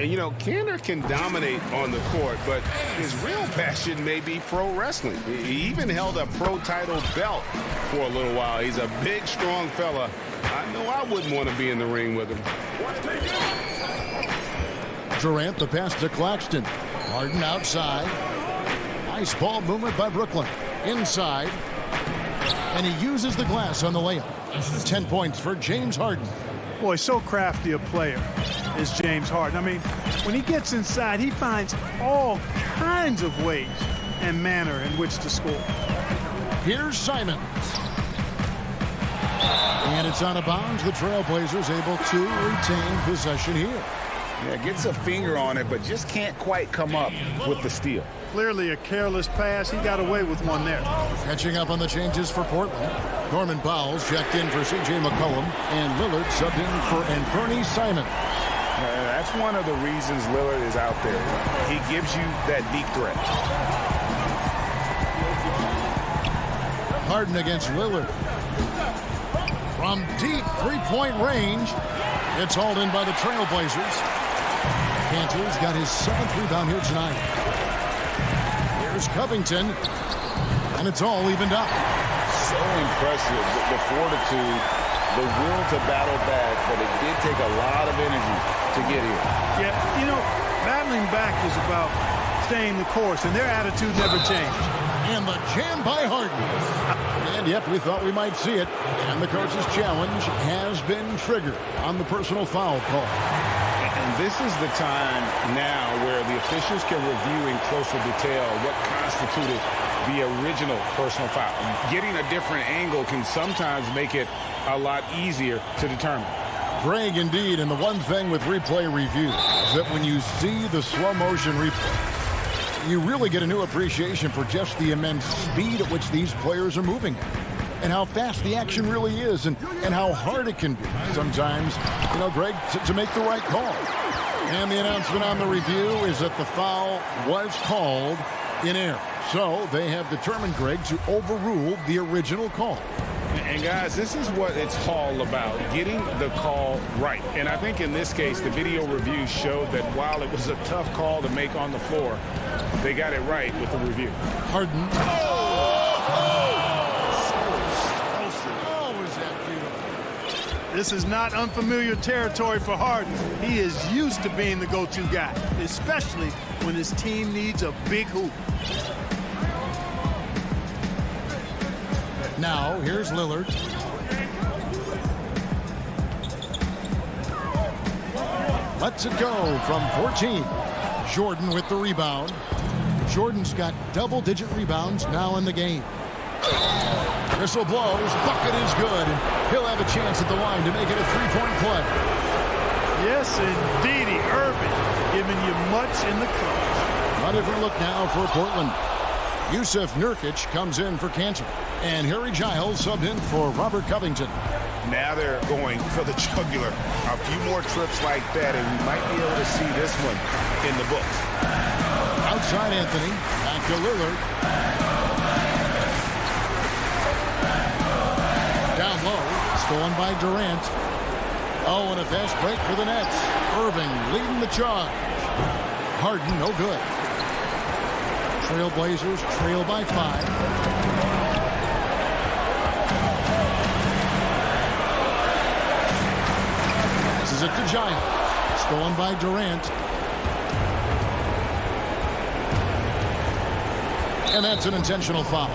Speaker 6: You know, Kanter can dominate on the court, but his real passion may be pro wrestling. He even held a pro title belt for a little while. He's a big, strong fella. I know I wouldn't want to be in the ring with him.
Speaker 2: Durant, the pass to Claxton. Harden outside. Nice ball movement by Brooklyn. Inside. And he uses the glass on the layup. 10 points for James Harden.
Speaker 8: Boy, so crafty a player is James Harden. I mean, when he gets inside, he finds all kinds of ways and manner in which to score.
Speaker 2: Here's Simons. And it's out of bounds. The Trailblazers able to retain possession here.
Speaker 1: Yeah, gets a finger on it, but just can't quite come up with the steal.
Speaker 8: Clearly a careless pass. He got away with one there.
Speaker 2: Catching up on the changes for Portland. Norman Powell's checked in for C.J. McCollum, and Lillard subbed in for Anthony Simon.
Speaker 1: That's one of the reasons Lillard is out there. He gives you that deep threat.
Speaker 2: Harden against Lillard. From deep three-point range, it's hauled in by the Trailblazers. Cantor's got his 7th rebound here tonight. Here's Covington, and it's all evened up.
Speaker 1: So impressive, the fortitude, the will to battle back, but it did take a lot of energy to get here.
Speaker 8: Yeah, you know, battling back is about staying the course, and their attitude never changed.
Speaker 2: And the jam by Harden. And yep, we thought we might see it. And the coach's challenge has been triggered on the personal foul call.
Speaker 1: And this is the time now where the officials can review in closer detail what constituted the original personal foul. Getting a different angle can sometimes make it a lot easier to determine.
Speaker 2: Greg, indeed, and the one thing with replay review is that when you see the slow motion replay, you really get a new appreciation for just the immense speed at which these players are moving at, and how fast the action really is, and how hard it can be sometimes, you know, Greg, to make the right call. And the announcement on the review is that the foul was called in error. So they have determined, Greg, to overrule the original call.
Speaker 1: And guys, this is what it's all about, getting the call right. And I think in this case, the video review showed that while it was a tough call to make on the floor, they got it right with the review.
Speaker 2: Harden.
Speaker 8: This is not unfamiliar territory for Harden. He is used to being the go-to guy, especially when his team needs a big hoop.
Speaker 2: Now, here's Lillard. Lets it go from 14. Jordan with the rebound. Jordan's got double-digit rebounds now in the game. Whistle blows, bucket is good, and he'll have a chance at the line to make it a three-point play.
Speaker 8: Yes, indeedy, Irving, giving you much in the clutch.
Speaker 2: A different look now for Portland. Yusuf Nurkic comes in for Cantor, and Harry Giles subbed in for Robert Covington.
Speaker 1: Now they're going for the jugular. A few more trips like that, and we might be able to see this one in the books.
Speaker 2: Outside Anthony, back to Lillard. Down low, stolen by Durant. Oh, and a fast break for the Nets. Irving leading the charge. Harden, no good. Trailblazers trail by 5. Passes it to Giles. Stolen by Durant. And that's an intentional foul.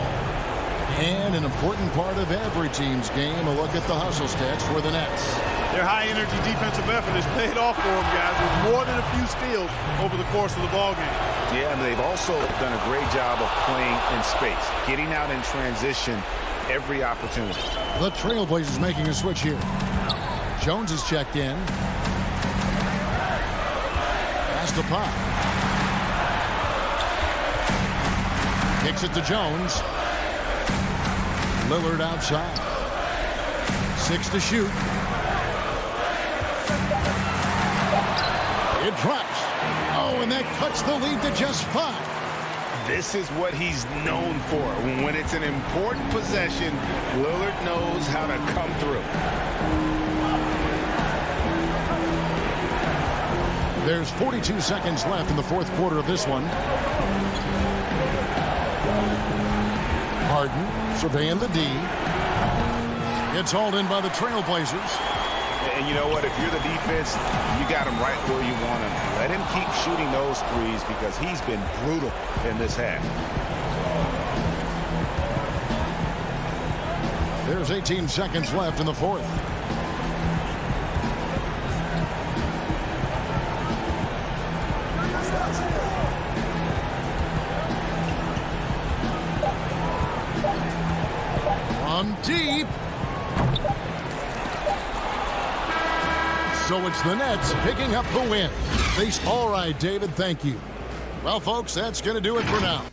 Speaker 2: And an important part of every team's game, a look at the hustle stats for the Nets.
Speaker 8: Their high-energy defensive effort has paid off for them, guys, with more than a few steals over the course of the ballgame.
Speaker 1: Yeah, and they've also done a great job of playing in space, getting out in transition every opportunity.
Speaker 2: The Trailblazers making a switch here. Jones is checked in. Pass to Pop. Kicks it to Jones. Lillard outside. 6 to shoot. It drops. Oh, and that cuts the lead to just 5.
Speaker 1: This is what he's known for. When it's an important possession, Lillard knows how to come through.
Speaker 2: There's 42 seconds left in the fourth quarter of this one. Harden surveying the D. It's hauled in by the Trailblazers.
Speaker 1: And you know what? If you're the defense, you got him right where you want him. Let him keep shooting those threes because he's been brutal in this half.
Speaker 2: There's 18 seconds left in the fourth. From deep. So it's the Nets picking up the win. All right, David, thank you. Well, folks, that's going to do it for now.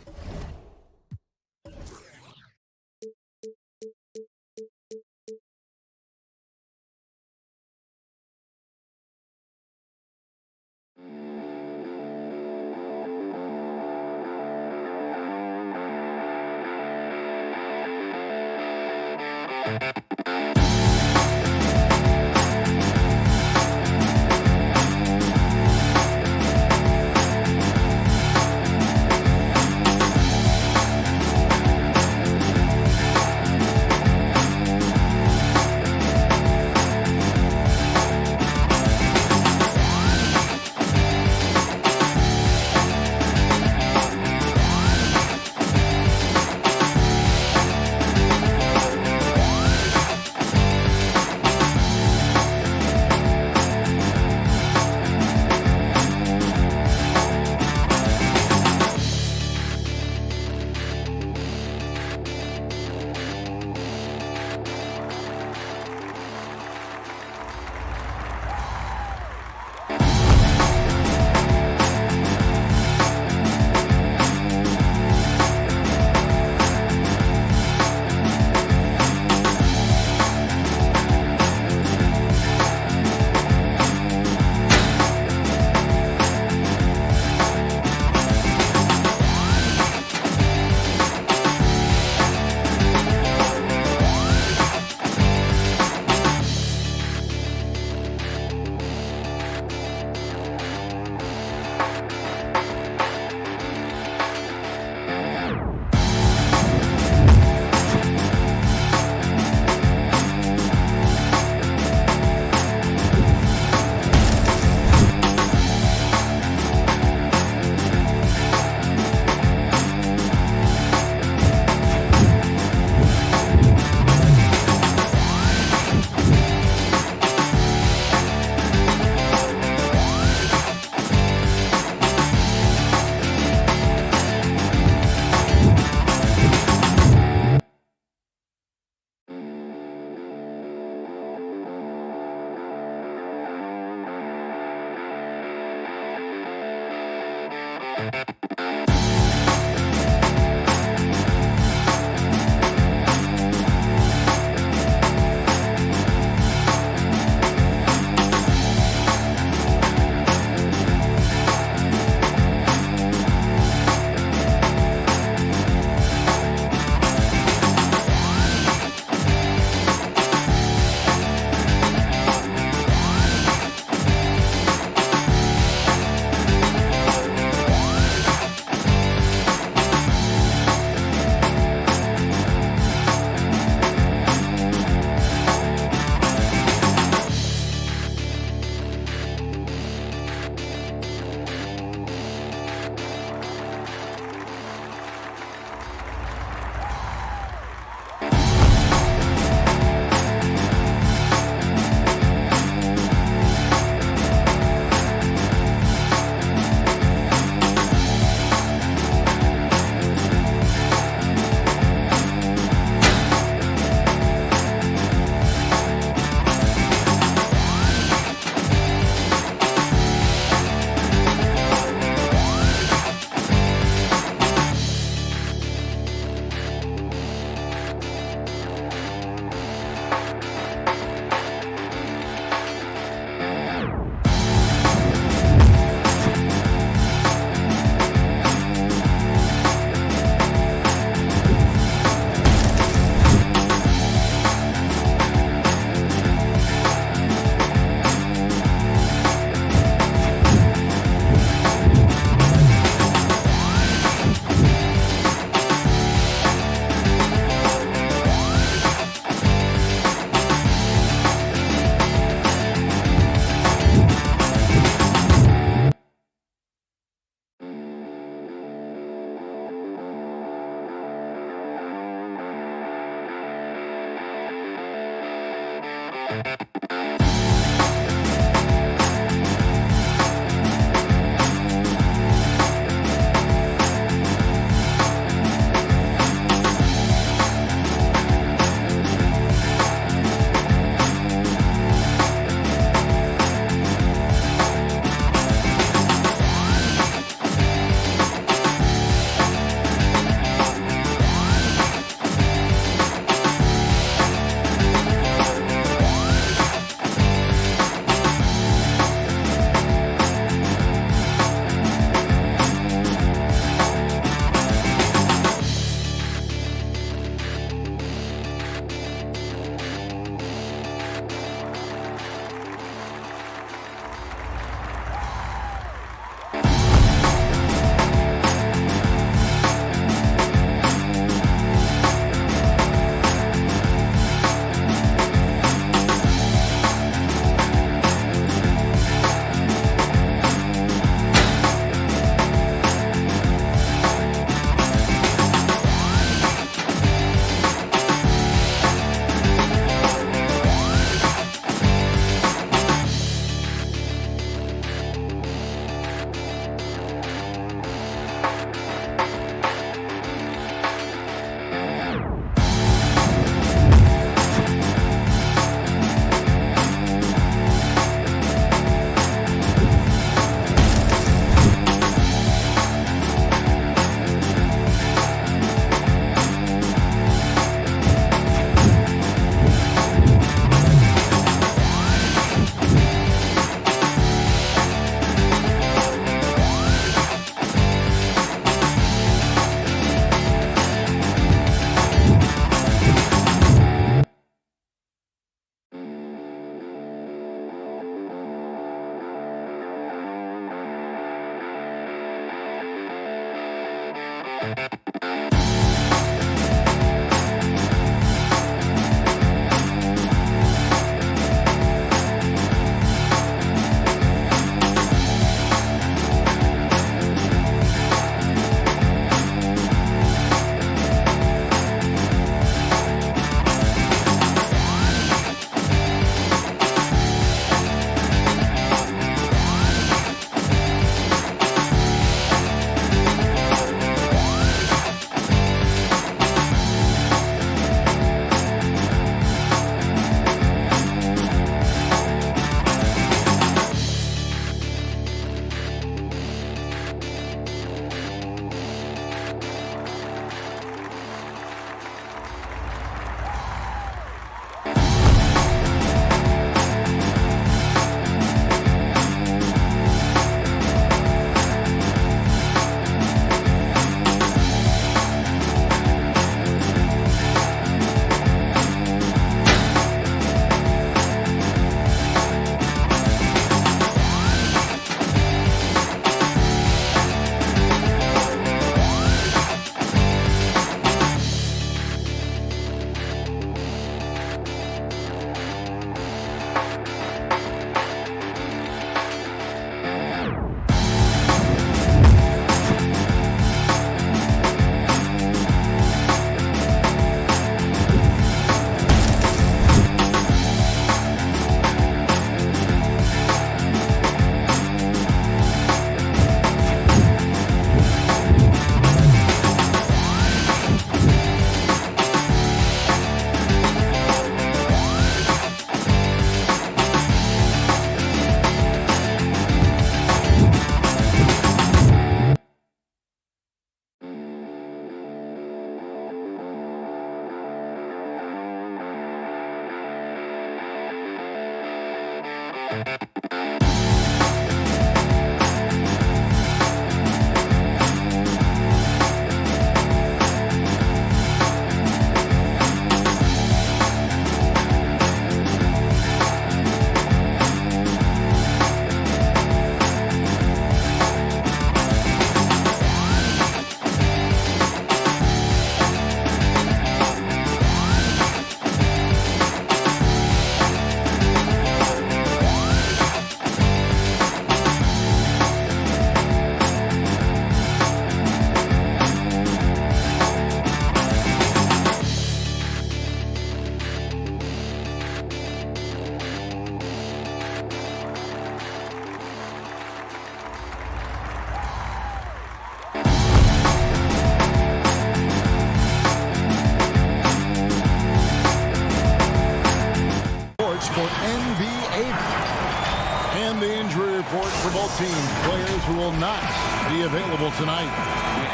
Speaker 2: for both teams. Players who will not be available tonight.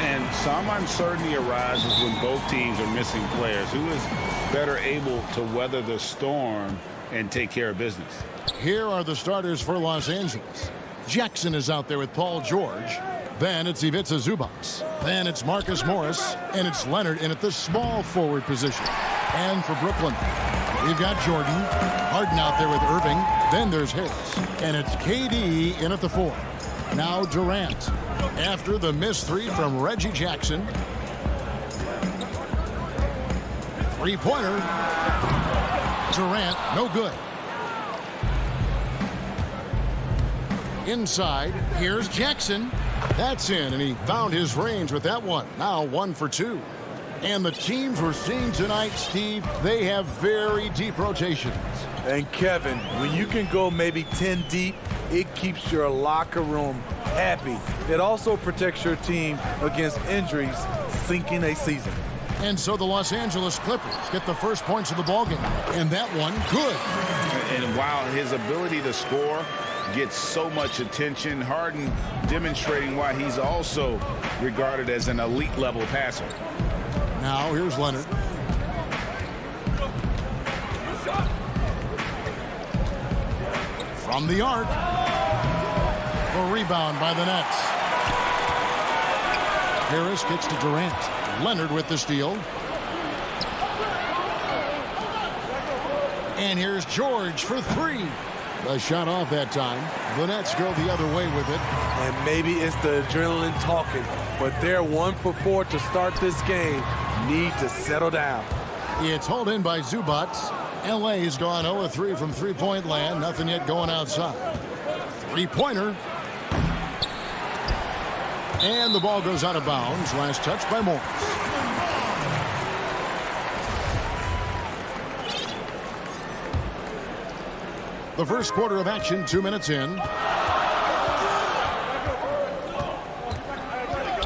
Speaker 1: And some uncertainty arises when both teams are missing players. Who is better able to weather the storm and take care of business?
Speaker 2: Here are the starters for Los Angeles. Jackson is out there with Paul George. Then it's Ivica Zubac. Then it's Marcus Morris. And it's Leonard in at the small forward position. And for Brooklyn, we've got Jordan. Harden out there with Irving. Then there's Harris. And it's KD in at the 4. Now Durant. After the missed three from Reggie Jackson. Three-pointer. Durant, no good. Inside, here's Jackson. That's in, and he found his range with that one. Now 1 for 2. And the teams we're seeing tonight, Steve, they have very deep rotations.
Speaker 10: And Kevin, when you can go maybe 10 deep, it keeps your locker room happy. It also protects your team against injuries sinking a season.
Speaker 2: And so the Los Angeles Clippers get the first points of the ballgame. And that one, good.
Speaker 1: And while his ability to score gets so much attention, Harden demonstrating why he's also regarded as an elite level passer.
Speaker 2: Now here's Leonard. From the arc. A rebound by the Nets. Harris gets to Durant. Leonard with the steal. And here's George for 3. A shot off that time. The Nets go the other way with it.
Speaker 10: And maybe it's the adrenaline talking. but they're 1 for 4 to start this game. Need to settle down.
Speaker 2: It's hauled in by Zubats. LA has gone 0-3 from three-point land. Nothing yet going outside. Three-pointer. And the ball goes out of bounds. Last touch by Morris. The first quarter of action, 2 minutes in.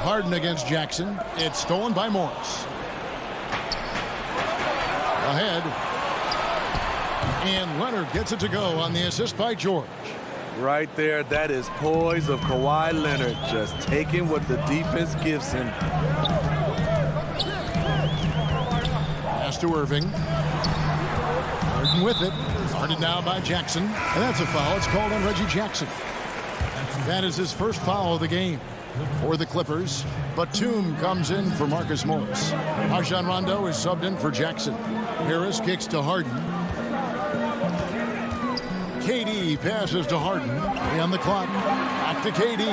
Speaker 2: Harden against Jackson. It's stolen by Morris. Ahead. And Leonard gets it to go on the assist by George.
Speaker 10: Right there, that is poise of Kawhi Leonard, just taking what the defense gives him.
Speaker 2: Pass to Irving. Harden with it. Guarded now by Jackson. And that's a foul. It's called on Reggie Jackson. That is his first foul of the game for the Clippers. Batum comes in for Marcus Morris. Rajon Rondo is subbed in for Jackson. Harris kicks to Harden. KD passes to Harden. On the clock. Back to KD.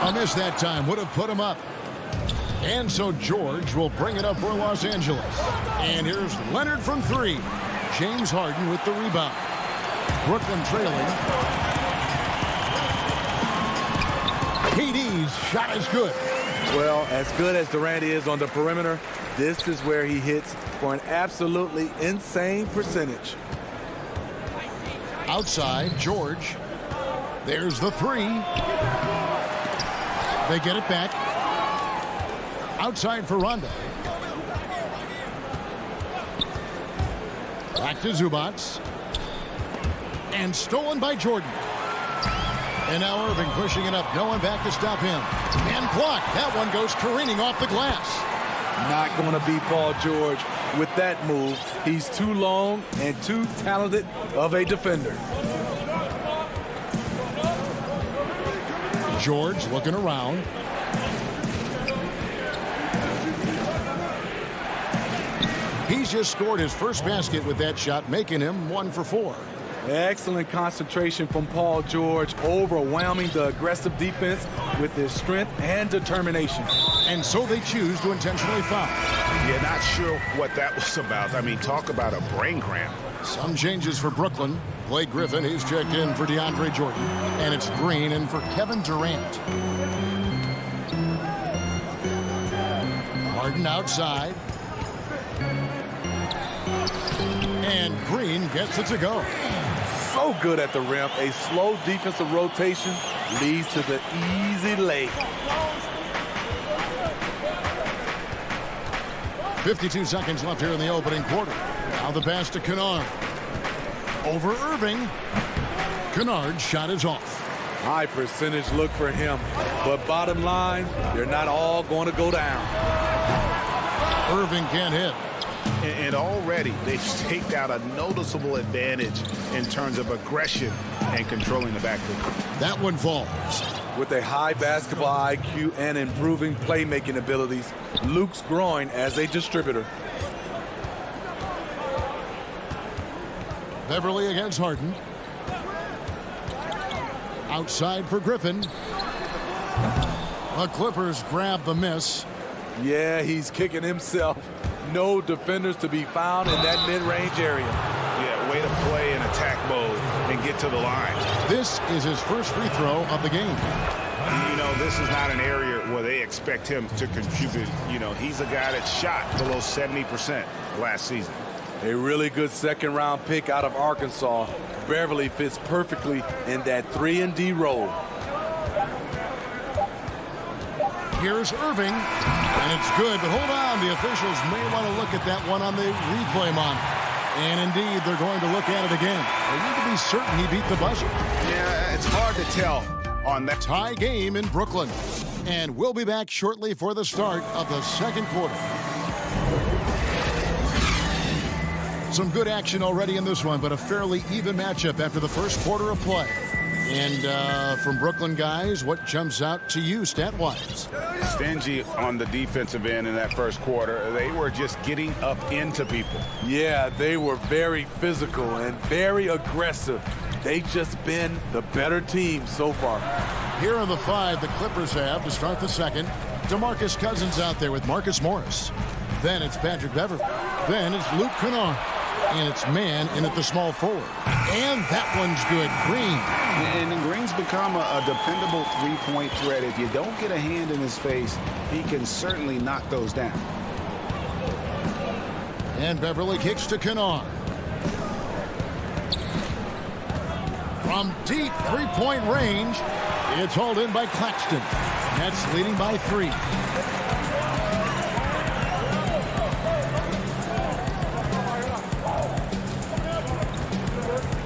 Speaker 2: A miss that time. Would have put him up. And so George will bring it up for Los Angeles. And here's Leonard from three. James Harden with the rebound. Brooklyn trailing. KD's shot is good.
Speaker 10: Well, as good as Durant is on the perimeter, this is where he hits for an absolutely insane percentage.
Speaker 2: Outside, George. There's the three. They get it back. Outside for Rondo. Back to Zubats. And stolen by Jordan. And now Irving pushing it up. No one back to stop him. And blocked. That one goes careening off the glass.
Speaker 10: Not going to be Paul George with that move. He's too long and too talented of a defender.
Speaker 2: George looking around. He's just scored his first basket with that shot, making him 1 for 4.
Speaker 10: Excellent concentration from Paul George, overwhelming the aggressive defense with his strength and determination.
Speaker 2: And so they choose to intentionally foul.
Speaker 1: Yeah, not sure what that was about. I mean, talk about a brain cramp.
Speaker 2: Some changes for Brooklyn. Blake Griffin, he's checked in for DeAndre Jordan. And it's Green in for Kevin Durant. Harden outside. And Green gets it to go.
Speaker 10: So good at the rim. A slow defensive rotation leads to the easy lay.
Speaker 2: 52 seconds left here in the opening quarter. Now the pass to Kennard. Over Irving. Kennard's shot is off.
Speaker 10: High percentage look for him. But bottom line, they're not all going to go down.
Speaker 2: Irving can't hit.
Speaker 1: And already they've staked out a noticeable advantage in terms of aggression and controlling the backcourt.
Speaker 2: That one falls.
Speaker 10: With a high basketball IQ and improving playmaking abilities, Luke's growing as a distributor.
Speaker 2: Beverly against Harden. Outside for Griffin. The Clippers grab the miss.
Speaker 10: Yeah, he's kicking himself. No defenders to be found in that mid-range area.
Speaker 1: Yeah, way to play in attack mode and get to the line.
Speaker 2: This is his first free throw of the game.
Speaker 1: You know, this is not an area where they expect him to contribute. You know, he's a guy that shot below 70% last season.
Speaker 10: A really good second-round pick out of Arkansas. Beverly fits perfectly in that 3-and-D role.
Speaker 2: Here's Irving, and it's good, but hold on. The officials may want to look at that one on the replay monitor. And indeed, they're going to look at it again. They need to be certain he beat the buzzer.
Speaker 1: Yeah, it's hard to tell on that.
Speaker 2: Tie game in Brooklyn. And we'll be back shortly for the start of the second quarter. Some good action already in this one, but a fairly even matchup after the first quarter of play. And from Brooklyn guys, what jumps out to you stat-wise?
Speaker 1: Stingy on the defensive end in that first quarter. They were just getting up into people.
Speaker 10: Yeah, they were very physical and very aggressive. They've just been the better team so far.
Speaker 2: Here are the 5 the Clippers have to start the second. DeMarcus Cousins out there with Marcus Morris. Then it's Patrick Beverley. Then it's Luke Kennard. And it's man in at the small forward. And that one's good. Green.
Speaker 1: And Green's become a dependable three-point threat. If you don't get a hand in his face, he can certainly knock those down.
Speaker 2: And Beverley kicks to Kennard. From deep three-point range, it's hauled in by Claxton. Nets leading by 3.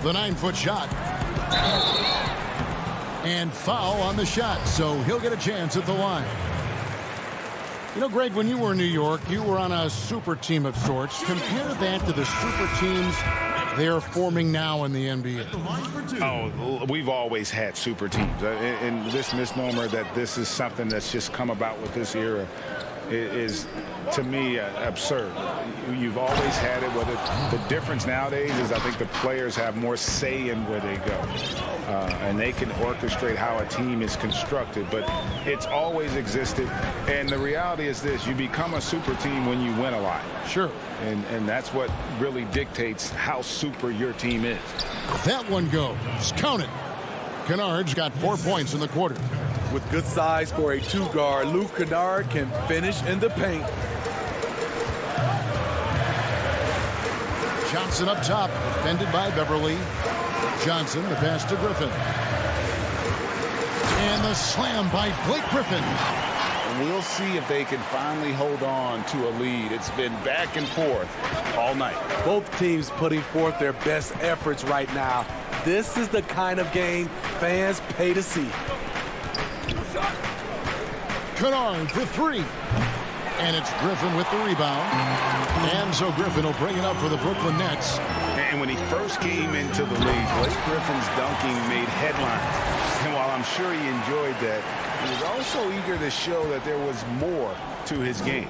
Speaker 2: The 9-foot shot. And foul on the shot, so he'll get a chance at the line. You know, Greg, when you were in New York, you were on a super team of sorts. Compare that to the super teams they're forming now in the NBA.
Speaker 1: Oh, we've always had super teams. And this misnomer that this is something that's just come about with this era is, to me, absurd. You've always had it. Whether the difference nowadays is I think the players have more say in where they go. And they can orchestrate how a team is constructed. But it's always existed. And the reality is this. You become a super team when you win a lot.
Speaker 2: Sure.
Speaker 1: And that's what really dictates how super your team is.
Speaker 2: That one goes. Count it. Kennard's got 4 points in the quarter.
Speaker 10: With good size for a 2-guard, Luke Kennard can finish in the paint.
Speaker 2: Johnson up top, defended by Beverley. Johnson, the pass to Griffin. And the slam by Blake Griffin.
Speaker 1: We'll see if they can finally hold on to a lead. It's been back and forth all night.
Speaker 10: Both teams putting forth their best efforts right now. This is the kind of game fans pay to see.
Speaker 2: Kennard for 3. And it's Griffin with the rebound. And so Griffin will bring it up for the Brooklyn Nets.
Speaker 1: And when he first came into the league, Blake Griffin's dunking made headlines. And while I'm sure he enjoyed that, he was also eager to show that there was more to his game.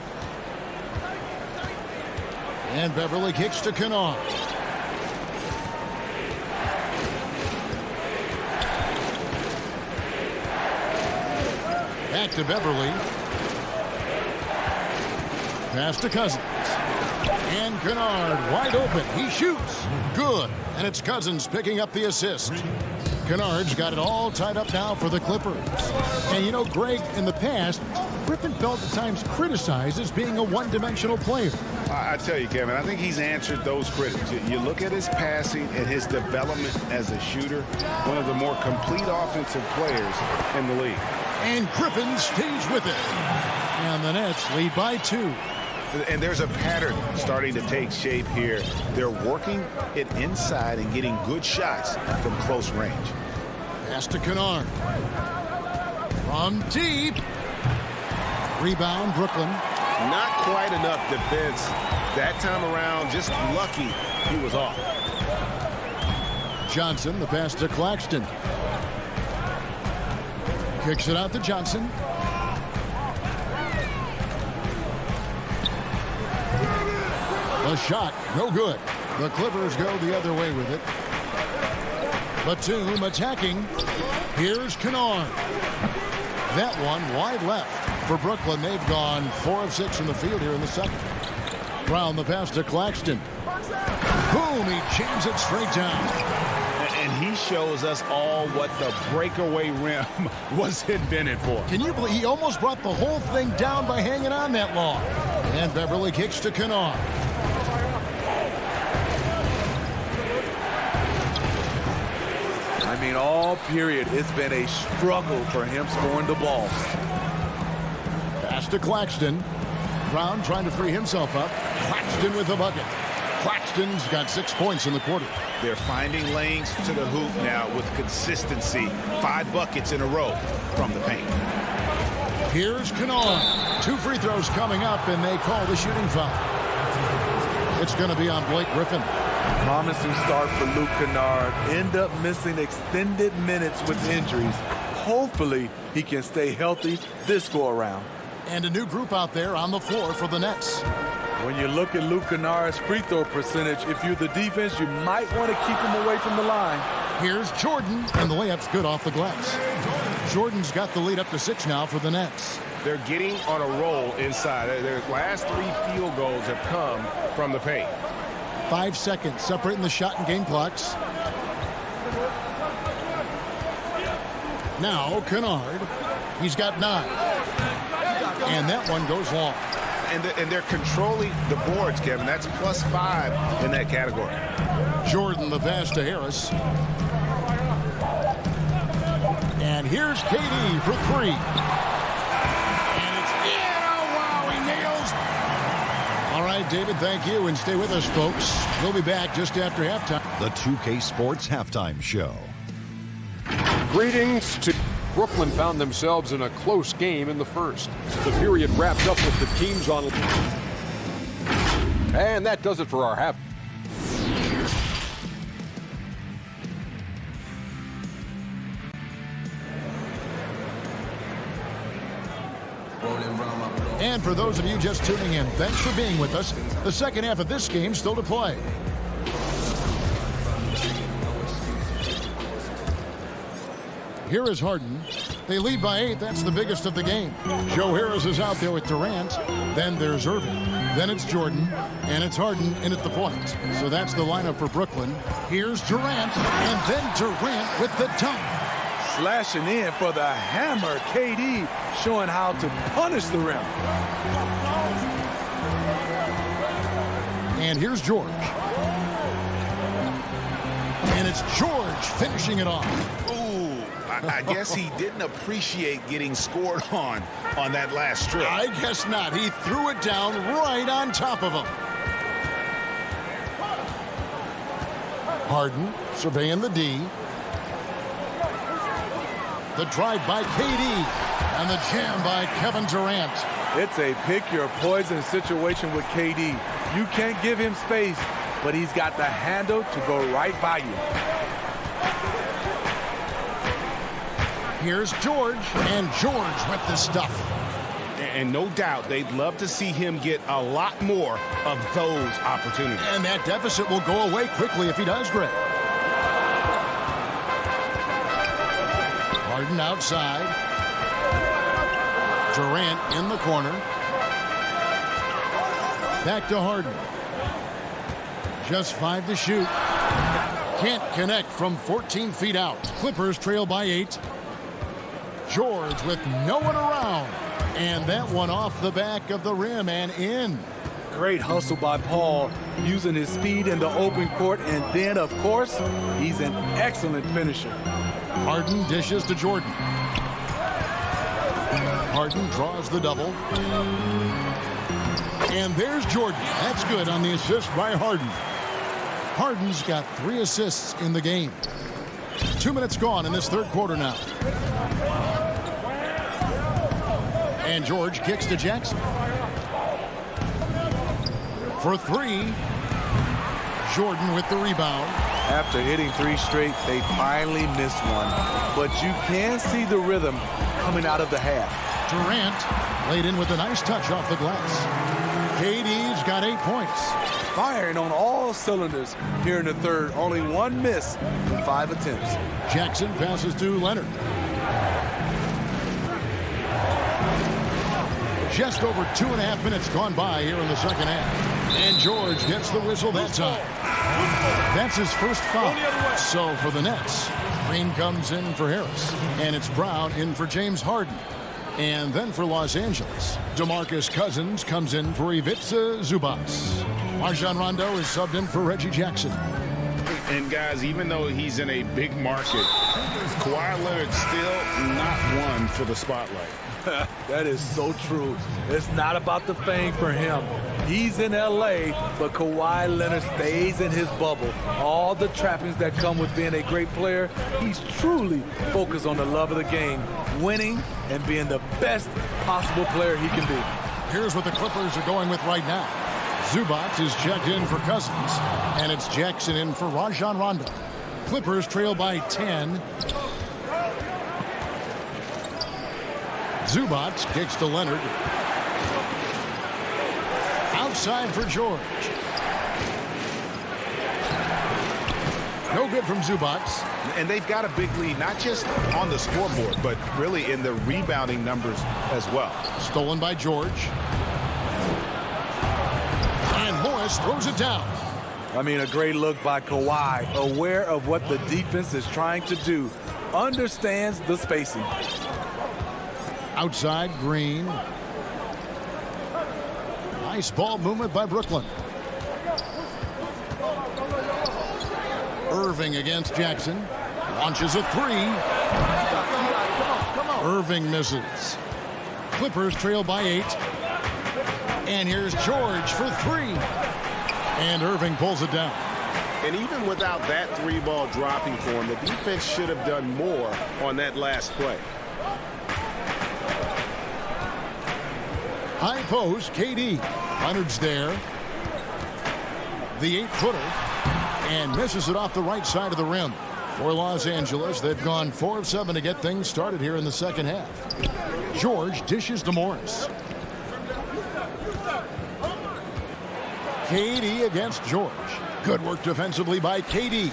Speaker 2: And Beverley kicks to Kennard. Back to Beverley. Pass to Cousins. And Kennard wide open. He shoots. Good. And it's Cousins picking up the assist. Kennard's got it all tied up now for the Clippers. And you know, Greg, in the past, Griffin felt at times criticized as being a one-dimensional player.
Speaker 1: I tell you, Kevin, I think he's answered those critics. You look at his passing and his development as a shooter, one of the more complete offensive players in the league.
Speaker 2: And Griffin stays with it. And the Nets lead by 2.
Speaker 1: And there's a pattern starting to take shape here. They're working it inside and getting good shots from close range.
Speaker 2: Pass to Kennard. From deep. Rebound, Brooklyn.
Speaker 6: Not quite enough defense that time around. Just lucky he was off.
Speaker 2: Johnson, the pass to Claxton. Kicks it out to Johnson. The shot, no good. The Clippers go the other way with it. Batum attacking. Here's Kennard. That one wide left. For Brooklyn, they've gone 4 of 6 from the field here in the second. Brown, the pass to Claxton. Boom, he jams it straight down.
Speaker 1: And he shows us all what the breakaway rim was invented for.
Speaker 2: Can you believe he almost brought the whole thing down by hanging on that long? And Beverley kicks to Kennard.
Speaker 10: I mean, all period, it's been a struggle for him scoring the ball.
Speaker 2: Pass to Claxton. Brown trying to free himself up. Claxton with the bucket. Claxton's got 6 points in the quarter.
Speaker 1: They're finding lanes to the hoop now with consistency. 5 buckets in a row from the paint.
Speaker 2: Here's Kennard. 2 free throws coming up, and they call the shooting foul. It's going to be on Blake Griffin.
Speaker 10: Promising start for Luke Kennard. End up missing extended minutes with injuries. Hopefully, he can stay healthy this go-around.
Speaker 2: And a new group out there on the floor for the Nets.
Speaker 10: When you look at Luke Kennard's free throw percentage, if you're the defense, you might want to keep him away from the line.
Speaker 2: Here's Jordan, and the layup's good off the glass. Jordan's got the lead up to 6 now for the Nets.
Speaker 6: They're getting on a roll inside. Their last 3 field goals have come from the paint.
Speaker 2: 5 seconds separating the shot and game clocks. Now Kennard. He's got 9. And that one goes long.
Speaker 6: And they're controlling the boards, Kevin. That's +5 in that category.
Speaker 2: Jordan the pass to Harris. And here's KD for 3. And it's in. Oh, wow, he nails. All right, David, thank you. And stay with us, folks. We'll be back just after halftime.
Speaker 4: The 2K Sports Halftime Show.
Speaker 5: Greetings to Brooklyn. Found themselves in a close game in the first. The period wrapped up with the teams on. And that does it for our half.
Speaker 2: And for those of you just tuning in, thanks for being with us. The second half of this game still to play. Here is Harden. They lead by 8. That's the biggest of the game. Joe Harris is out there with Durant. Then there's Irving. Then it's Jordan. And it's Harden in at the point. So that's the lineup for Brooklyn. Here's Durant. And then Durant with the dunk.
Speaker 10: Slashing in for the hammer. KD showing how to punish the rim.
Speaker 2: And here's George. And it's George finishing it off.
Speaker 1: I guess he didn't appreciate getting scored on that last strip.
Speaker 2: I guess not. He threw it down right on top of him. Harden surveying the D. The drive by KD. And the jam by Kevin Durant.
Speaker 10: It's a pick your poison situation with KD. You can't give him space, but he's got the handle to go right by you.
Speaker 2: Here's George, and George with the stuff.
Speaker 6: And no doubt they'd love to see him get a lot more of those opportunities.
Speaker 2: And that deficit will go away quickly if he does, Greg. Harden outside. Durant in the corner. Back to Harden. Just 5 to shoot. Can't connect from 14 feet out. Clippers trail by 8. George with no one around. And that one off the back of the rim and in.
Speaker 10: Great hustle by Paul, using his speed in the open court. And then, of course, he's an excellent finisher.
Speaker 2: Harden dishes to Jordan. Harden draws the double. And there's Jordan. That's good on the assist by Harden. Harden's got 3 assists in the game. 2 minutes gone in this third quarter now. And George kicks to Jackson. For 3. Jordan with the rebound.
Speaker 10: After hitting 3 straight, they finally missed one. But you can see the rhythm coming out of the half.
Speaker 2: Durant laid in with a nice touch off the glass. KD's got 8 points.
Speaker 10: Firing on all cylinders here in the third. Only 1 miss in 5 attempts.
Speaker 2: Jackson passes to Leonard. Just over 2.5 minutes gone by here in the second half. And George gets the whistle that time. That's his first foul. So for the Nets, Green comes in for Harris. And it's Brown in for James Harden. And then for Los Angeles, DeMarcus Cousins comes in for Ivica Zubac. Rajon Rondo is subbed in for Reggie Jackson.
Speaker 1: And guys, even though he's in a big market, Kawhi Leonard's still not one for the spotlight.
Speaker 10: That is so true. It's not about the fame for him. He's in L.A., but Kawhi Leonard stays in his bubble. All the trappings that come with being a great player, he's truly focused on the love of the game, winning and being the best possible player he can be.
Speaker 2: Here's what the Clippers are going with right now. Zubac is checked in for Cousins, and it's Jackson in for Rajon Rondo. Clippers trail by 10. Zubac kicks to Leonard. Outside for George. No good from Zubac.
Speaker 1: And they've got a big lead, not just on the scoreboard, but really in the rebounding numbers as well.
Speaker 2: Stolen by George. And Morris throws it down.
Speaker 10: I mean, a great look by Kawhi, aware of what the defense is trying to do, understands the spacing.
Speaker 2: Outside, Green. Nice ball movement by Brooklyn. Irving against Jackson. Launches a three. Irving misses. Clippers trail by 8. And here's George for 3. And Irving pulls it down.
Speaker 6: And even without that 3-ball dropping for him, the defense should have done more on that last play.
Speaker 2: High post, KD. Leonard's there. The 8-footer. And misses it off the right side of the rim. For Los Angeles, they've gone 4 of 7 to get things started here in the second half. George dishes to Morris. KD against George. Good work defensively by KD.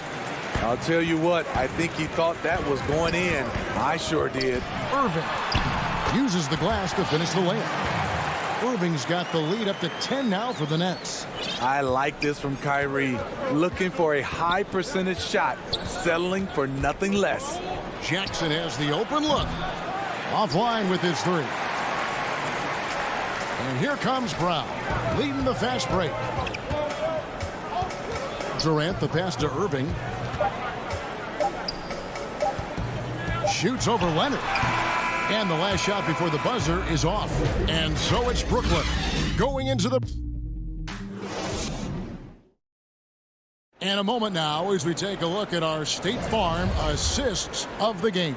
Speaker 10: I'll tell you what, I think he thought that was going in. I sure did.
Speaker 2: Irving uses the glass to finish the layup. Irving's got the lead up to 10 now for the Nets.
Speaker 10: I like this from Kyrie. Looking for a high percentage shot, settling for nothing less.
Speaker 2: Jackson has the open look. Offline with his 3. And here comes Brown, leading the fast break. Durant, the pass to Irving. Shoots over Leonard. And the last shot before the buzzer is off. And so it's Brooklyn going into the... And a moment now as we take a look at our State Farm assists of the game.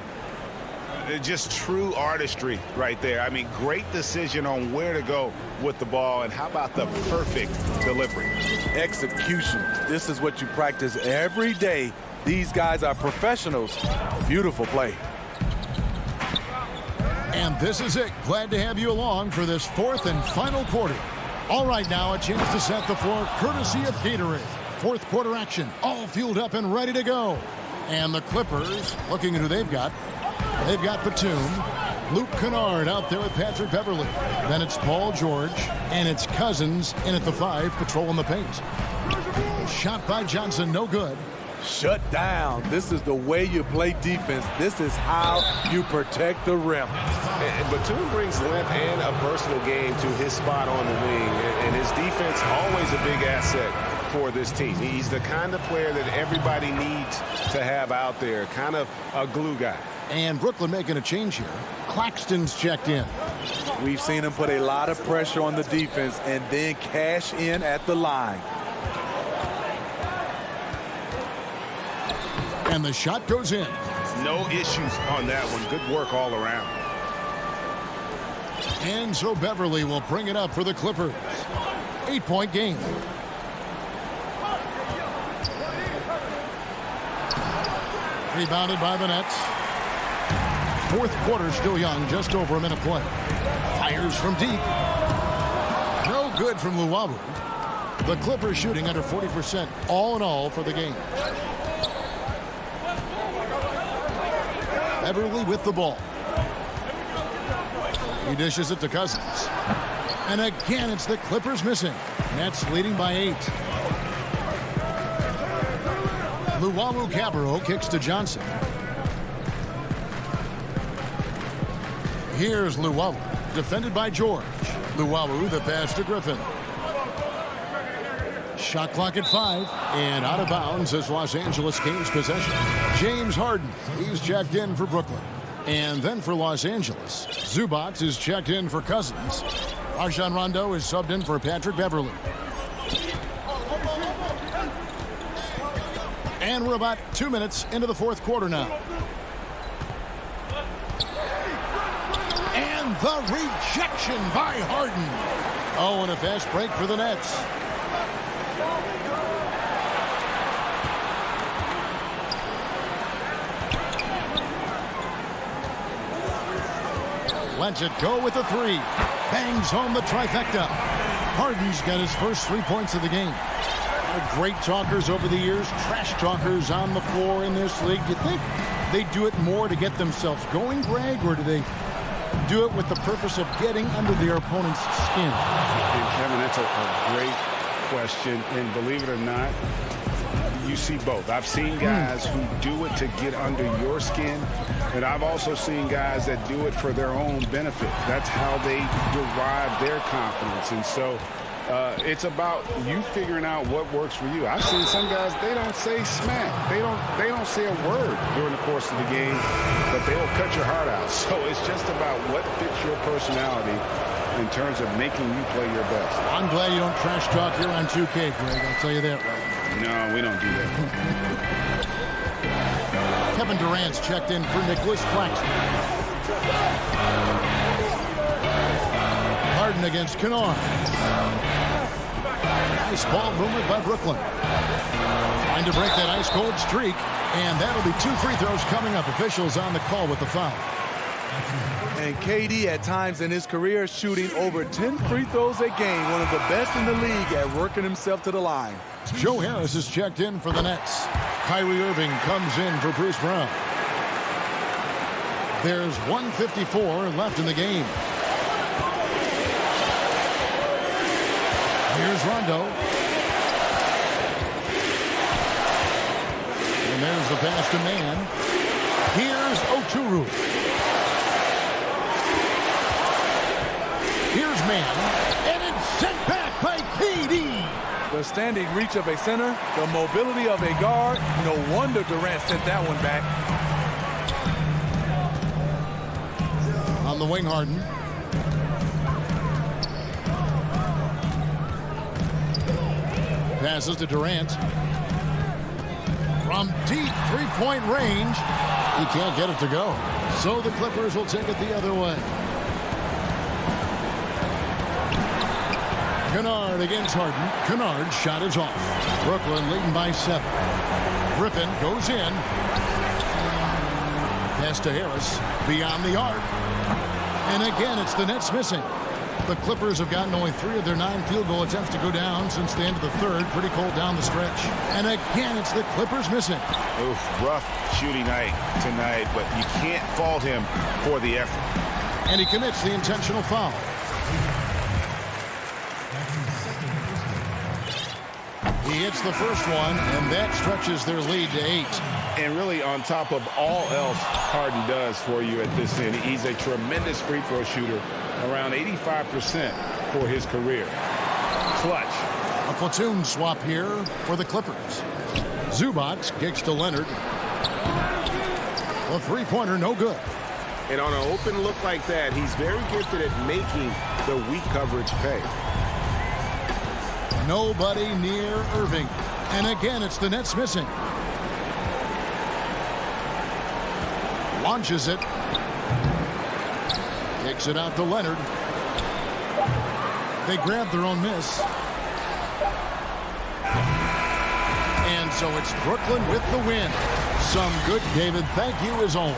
Speaker 1: Just true artistry right there. I mean, great decision on where to go with the ball, and how about the perfect delivery?
Speaker 10: Execution. This is what you practice every day. These guys are professionals. Beautiful play.
Speaker 2: And this is it. Glad to have you along for this 4th and final quarter. All right, now a chance to set the floor courtesy of Gatorade. 4th quarter action, all fueled up and ready to go. And the Clippers, looking at who they've got. They've got Batum, Luke Kennard out there with Patrick Beverly. Then it's Paul George, and it's Cousins in at the 5, patrolling the paint. Shot by Johnson, no good.
Speaker 10: Shut down. This is the way you play defense. This is how you protect the rim.
Speaker 6: And Batum brings length and a personal game to his spot on the wing. And his defense, always a big asset for this team. He's the kind of player that everybody needs to have out there, kind of a glue guy.
Speaker 2: And Brooklyn making a change here. Claxton's checked in.
Speaker 10: We've seen him put a lot of pressure on the defense and then cash in at the line.
Speaker 2: And the shot goes in.
Speaker 1: No issues on that one. Good work all around.
Speaker 2: And so Beverly will bring it up for the Clippers. 8-point game. Rebounded by the Nets. 4th quarter still young, just over a minute play. Fires from deep. No good from Luwawu. The Clippers shooting under 40% all in all for the game. Beverly with the ball. He dishes it to Cousins. And again, it's the Clippers missing. Nets leading by 8. Luwawu-Cabarrot kicks to Johnson. Here's Luwawu, defended by George. Luwawu, the pass to Griffin. Shot clock at 5, and out of bounds as Los Angeles gains possession. James Harden, he's checked in for Brooklyn. And then for Los Angeles, Zubac is checked in for Cousins. Rajon Rondo is subbed in for Patrick Beverly. And we're about 2 minutes into the 4th quarter now. And the rejection by Harden. Oh, and a fast break for the Nets. Lets it go with a 3. Bangs home the trifecta. Harden's got his first 3 points of the game. Great talkers over the years, trash talkers on the floor in this league. Do you think they do it more to get themselves going, Greg, or do they do it with the purpose of getting under their opponent's skin?
Speaker 1: And Kevin, that's a great question, and believe it or not, you see both. I've seen guys who do it to get under your skin, and I've also seen guys that do it for their own benefit. That's how they derive their confidence. And so it's about you figuring out what works for you. I've seen some guys, they don't say smack. They don't say a word during the course of the game, but they will cut your heart out. So it's just about what fits your personality in terms of making you play your best.
Speaker 2: I'm glad you don't trash talk here on 2K, Greg. I'll tell you that right.
Speaker 1: No, we don't do that.
Speaker 2: Kevin Durant's checked in for Nicholas Claxton. Harden against Kennard. Nice ball movement by Brooklyn. Trying to break that ice-cold streak, and that'll be 2 free throws coming up. Officials on the call with the foul.
Speaker 10: And KD at times in his career shooting over 10 free throws a game, one of the best in the league at working himself to the line.
Speaker 2: Joe Harris is checked in for the Nets. Kyrie Irving comes in for Bruce Brown. There's 1:54 left in the game. Here's Rondo. And there's the pass to Man. Here's Oturu. Here's Man. And it's sent back by KD.
Speaker 10: The standing reach of a center, the mobility of a guard. No wonder Durant sent that one back.
Speaker 2: On the wing, Harden. Passes to Durant. From deep three-point range. He can't get it to go. So the Clippers will take it the other way. Kennard against Harden. Kennard's shot is off. Brooklyn leading by 7. Griffin goes in. Pass to Harris. Beyond the arc. And again, it's the Nets missing. The Clippers have gotten only 3 of their 9 field goal attempts to go down since the end of the third. Pretty cold down the stretch. And again, it's the Clippers missing.
Speaker 1: Oof, rough shooting night tonight, but you can't fault him for the effort.
Speaker 2: And he commits the intentional foul. He hits the first one, and that stretches their lead to 8.
Speaker 1: And really, on top of all else Harden does for you at this end, he's a tremendous free throw shooter, around 85% for his career. Clutch.
Speaker 2: A platoon swap here for the Clippers. Zubac kicks to Leonard. The three-pointer, no good.
Speaker 6: And on an open look like that, he's very gifted at making the weak coverage pay.
Speaker 2: Nobody near Irving. And again, it's the Nets missing. Launches it. Kicks it out to Leonard. They grab their own miss. And so it's Brooklyn with the win. Some good, David. Thank you as always.